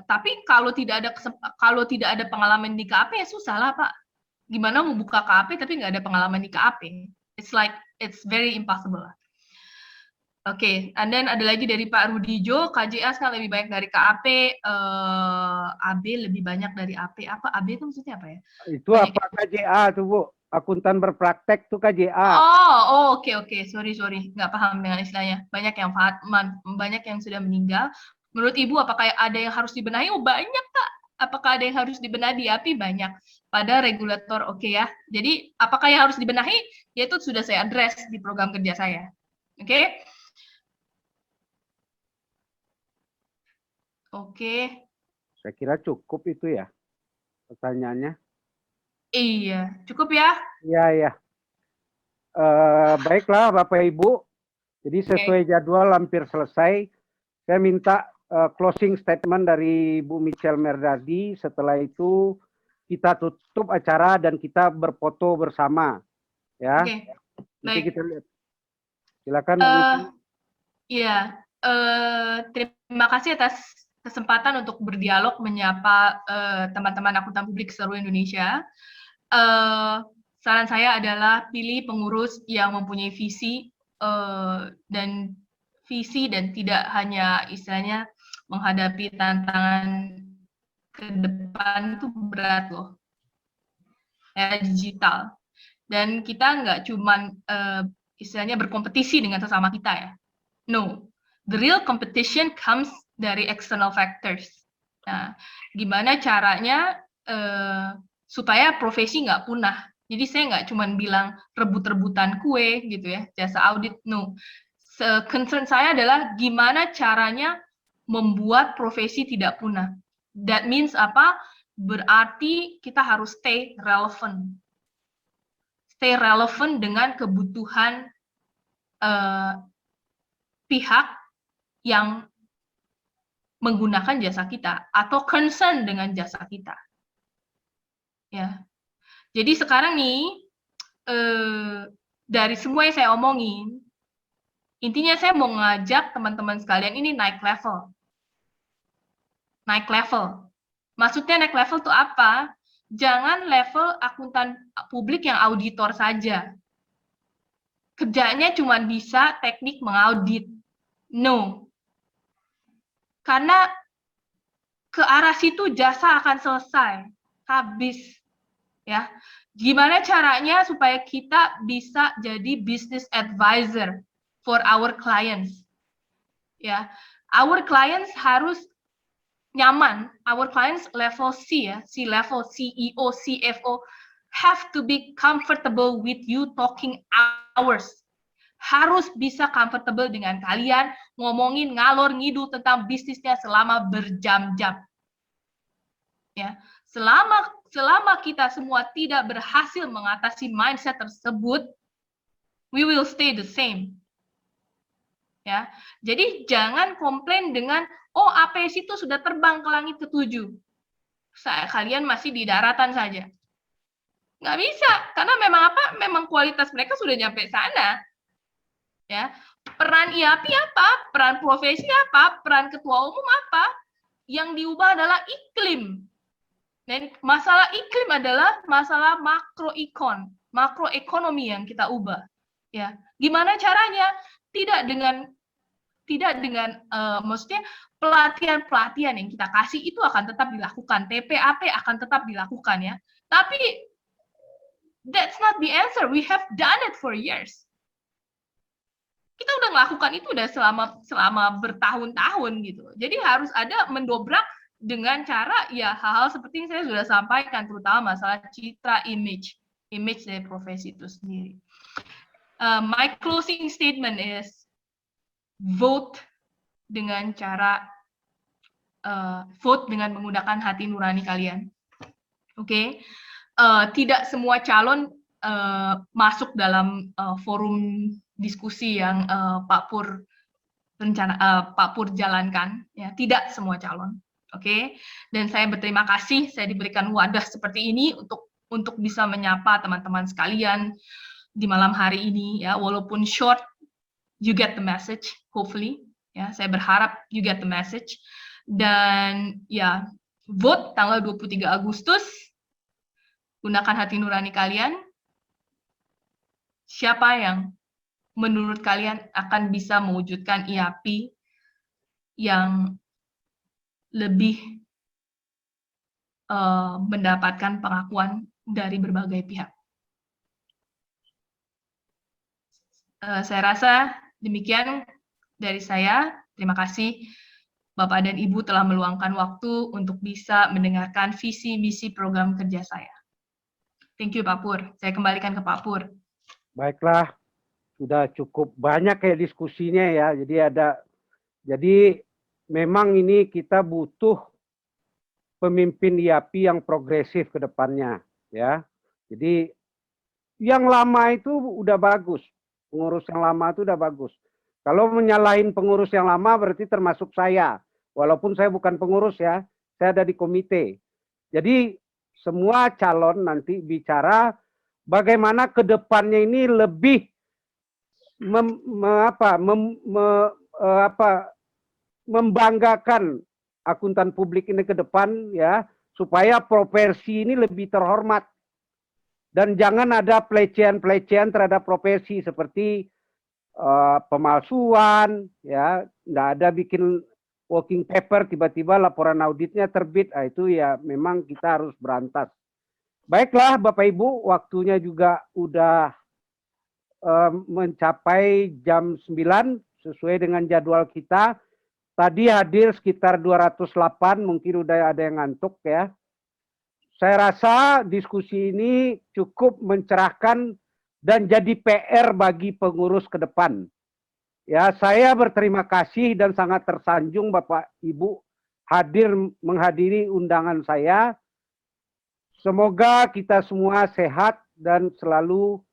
Tapi kalau tidak ada pengalaman di KAP ya susah lah Pak. Gimana mau buka KAP tapi nggak ada pengalaman di KAP? It's very impossible lah. Oke, and then ada lagi dari Pak Rudijo, KJA sekarang lebih banyak dari KAP, AB lebih banyak dari AP. Apa AB itu maksudnya apa ya? Itu banyak apa KJA tuh Bu? Akuntan berpraktek tuh KJA. Oke. Sorry, nggak paham dengan istilahnya. Banyak yang sudah meninggal. Menurut Ibu, apakah ada yang harus dibenahi? Oh, banyak, Kak. Apakah ada yang harus dibenahi di API? Banyak. Pada regulator, oke ya. Jadi, apakah yang harus dibenahi? Ya, itu sudah saya address di program kerja saya. Oke? Oke. Saya kira cukup itu ya, pertanyaannya. Iya, cukup ya? Iya. Baiklah, Bapak Ibu. Jadi sesuai jadwal hampir selesai. Saya minta closing statement dari Bu Michelle Merdardi. Setelah itu kita tutup acara dan kita berfoto bersama. Ya. Oke. Nanti Baik. kita lihat. Silakan Bu Michelle. Iya. Terima kasih atas kesempatan untuk berdialog menyapa teman-teman akuntan publik seluruh Indonesia. Saran saya adalah pilih pengurus yang mempunyai visi dan tidak hanya istilahnya menghadapi tantangan ke depan itu berat loh, digital. Dan kita nggak cuman istilahnya berkompetisi dengan sesama kita ya. No, the real competition comes dari external factors. Nah, gimana caranya supaya profesi nggak punah? Jadi saya nggak cuman bilang rebut-rebutan kue gitu ya, jasa audit. No, concern saya adalah gimana caranya membuat profesi tidak punah. That means apa? Berarti kita harus stay relevant. Stay relevant dengan kebutuhan pihak yang menggunakan jasa kita atau concern dengan jasa kita. Ya. Jadi sekarang nih dari semua yang saya omongin, intinya saya mau ngajak teman-teman sekalian ini naik level. Naik level. Maksudnya naik level itu apa? Jangan level akuntan publik yang auditor saja. Kerjanya cuma bisa teknik mengaudit. No. Karena ke arah situ jasa akan selesai. Habis. Ya. Gimana caranya supaya kita bisa jadi business advisor for our clients? Ya. Our clients harus nyaman, our clients level C ya, C level, CEO, CFO have to be comfortable with you talking hours. Harus bisa comfortable dengan kalian ngomongin ngalor ngidul tentang bisnisnya selama berjam-jam. Ya, selama kita semua tidak berhasil mengatasi mindset tersebut, we will stay the same. Ya, jadi jangan komplain dengan APS itu sudah terbang ke langit ke-7. Kalian masih di daratan saja. Nggak bisa, karena memang apa? Memang kualitas mereka sudah nyampe sana. Ya, peran IAPI apa? Peran profesi apa? Peran ketua umum apa? Yang diubah adalah iklim. Dan masalah iklim adalah masalah makroekonomi yang kita ubah. Ya, gimana caranya? Tidak dengan maksudnya pelatihan yang kita kasih itu akan tetap dilakukan, TPAP akan tetap dilakukan ya. Tapi that's not the answer. We have done it for years. Kita udah melakukan itu udah selama bertahun-tahun gitu. Jadi harus ada mendobrak dengan cara ya hal-hal seperti yang saya sudah sampaikan, terutama masalah citra image dari profesi itu sendiri. My closing statement is vote dengan cara vote dengan menggunakan hati nurani kalian. Oke. Tidak semua calon masuk dalam forum diskusi yang Pak Pur jalankan ya, tidak semua calon. Oke. Dan saya berterima kasih saya diberikan wadah seperti ini untuk bisa menyapa teman-teman sekalian di malam hari ini ya, walaupun short. You get the message, hopefully. Ya, saya berharap you get the message. Dan ya, vote tanggal 23 Agustus. Gunakan hati nurani kalian. Siapa yang menurut kalian akan bisa mewujudkan IAPI yang lebih mendapatkan pengakuan dari berbagai pihak? Saya rasa demikian dari saya. Terima kasih Bapak dan Ibu telah meluangkan waktu untuk bisa mendengarkan visi misi program kerja saya. Thank you Pak Pur. Saya kembalikan ke Pak Pur. Baiklah, sudah cukup banyak ya diskusinya ya. Jadi memang ini kita butuh pemimpin IAPI yang progresif ke depannya ya. Jadi yang lama itu udah bagus. Pengurus yang lama itu udah bagus. Kalau menyalahin pengurus yang lama berarti termasuk saya. Walaupun saya bukan pengurus ya, saya ada di komite. Jadi semua calon nanti bicara bagaimana ke depannya ini lebih membanggakan akuntan publik ini ke depan ya, supaya profesi ini lebih terhormat dan jangan ada pelecehan-pelecehan terhadap profesi seperti pemalsuan, ya, nggak ada bikin working paper tiba-tiba laporan auditnya terbit, itu ya memang kita harus berantas. Baiklah Bapak Ibu, waktunya juga udah mencapai jam 9 sesuai dengan jadwal kita. Tadi hadir sekitar 208, mungkin udah ada yang ngantuk ya. Saya rasa diskusi ini cukup mencerahkan dan jadi PR bagi pengurus ke depan. Ya, saya berterima kasih dan sangat tersanjung Bapak Ibu menghadiri undangan saya. Semoga kita semua sehat dan selalu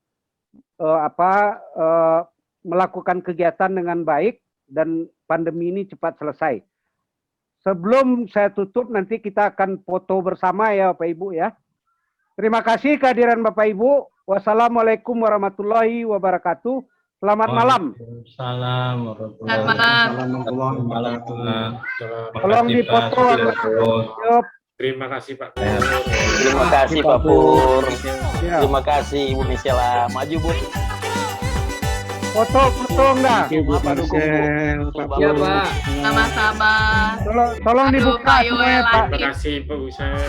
melakukan kegiatan dengan baik dan pandemi ini cepat selesai. Sebelum saya tutup, nanti kita akan foto bersama ya Bapak Ibu ya. Terima kasih kehadiran Bapak Ibu. Wassalamualaikum warahmatullahi wabarakatuh. Selamat malam. Selamat malam. Tolong dipoto. Terima kasih Pak. Terima kasih Pak Pur. Terima kasih Ibu Michelle. Maju Bu. Foto enggak? Ya Pak. Sama-sama. Tolong dibuka semuanya Pak. Terima kasih Pak Michelle.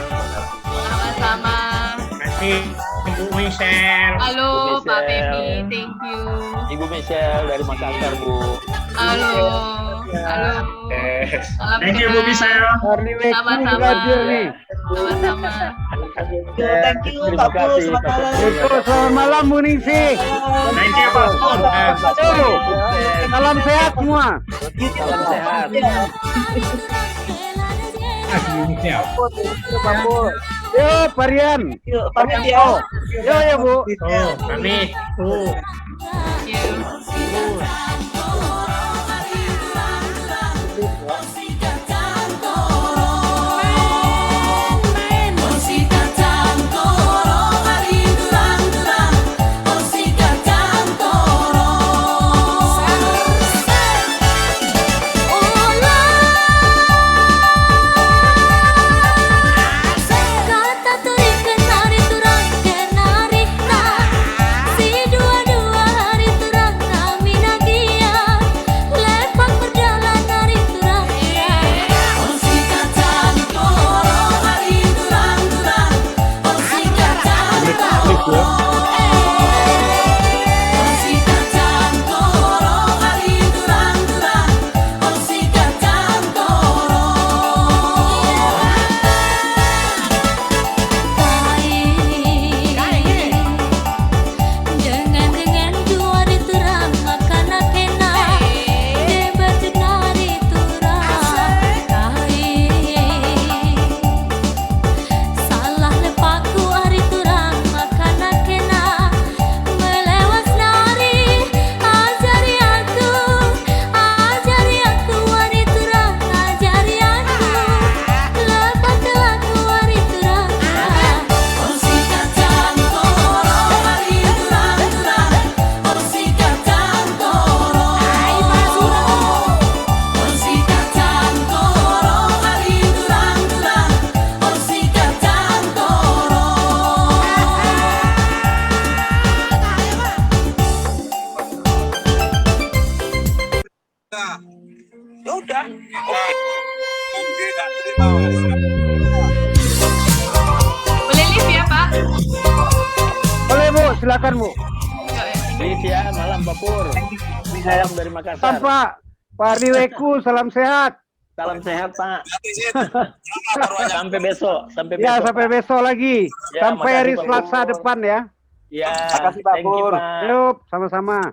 Sama-sama. Ibu Michelle. Halo Pak Feby, thank you. Ibu Michelle dari Makassar Bu. Halo. Salam Thank you Bu Michelle. Sama-sama. Sama-sama. Thank you Pak Pur. Selamat malam Bu Ningsih. Thank you Pak Pur. Salam sehat semua. Salam sehat. Yo, Parian. Pamit ya. Yo ya Bu. Pamit. Boleh live ya Pak? Boleh Bu, silakan Bu. Live ya, malam Pak Pur. Salam dari Makassar. Pak Riweku, salam sehat. Salam sehat Pak. Sampai besok. Ya, sampai besok lagi. Ya, sampai hari Selasa depan ya. Ya, makasih Pak Pur. Yuk, sama-sama.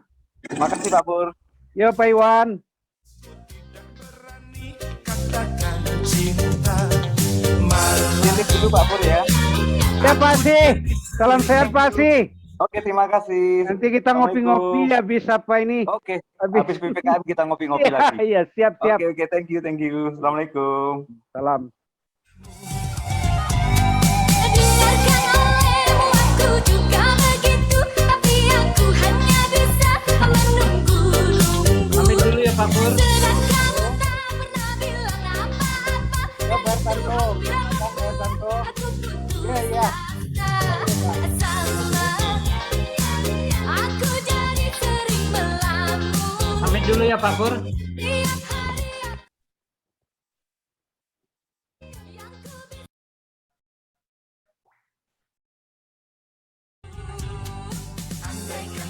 Makasih Pak Pur. Yuk Pak Iwan. Titip dulu Pak Pur ya. Ya Pak Sih. Salam sehat Pak Sih. Oke, terima kasih. Nanti kita ngopi-ngopi habis apa ini? Oke, habis PPKM kita ngopi-ngopi lagi. Iya, siap. Oke, thank you. Assalamualaikum. Salam. Pamit dulu ya Pak Pur. dulu ya Pak Pur. Andaikan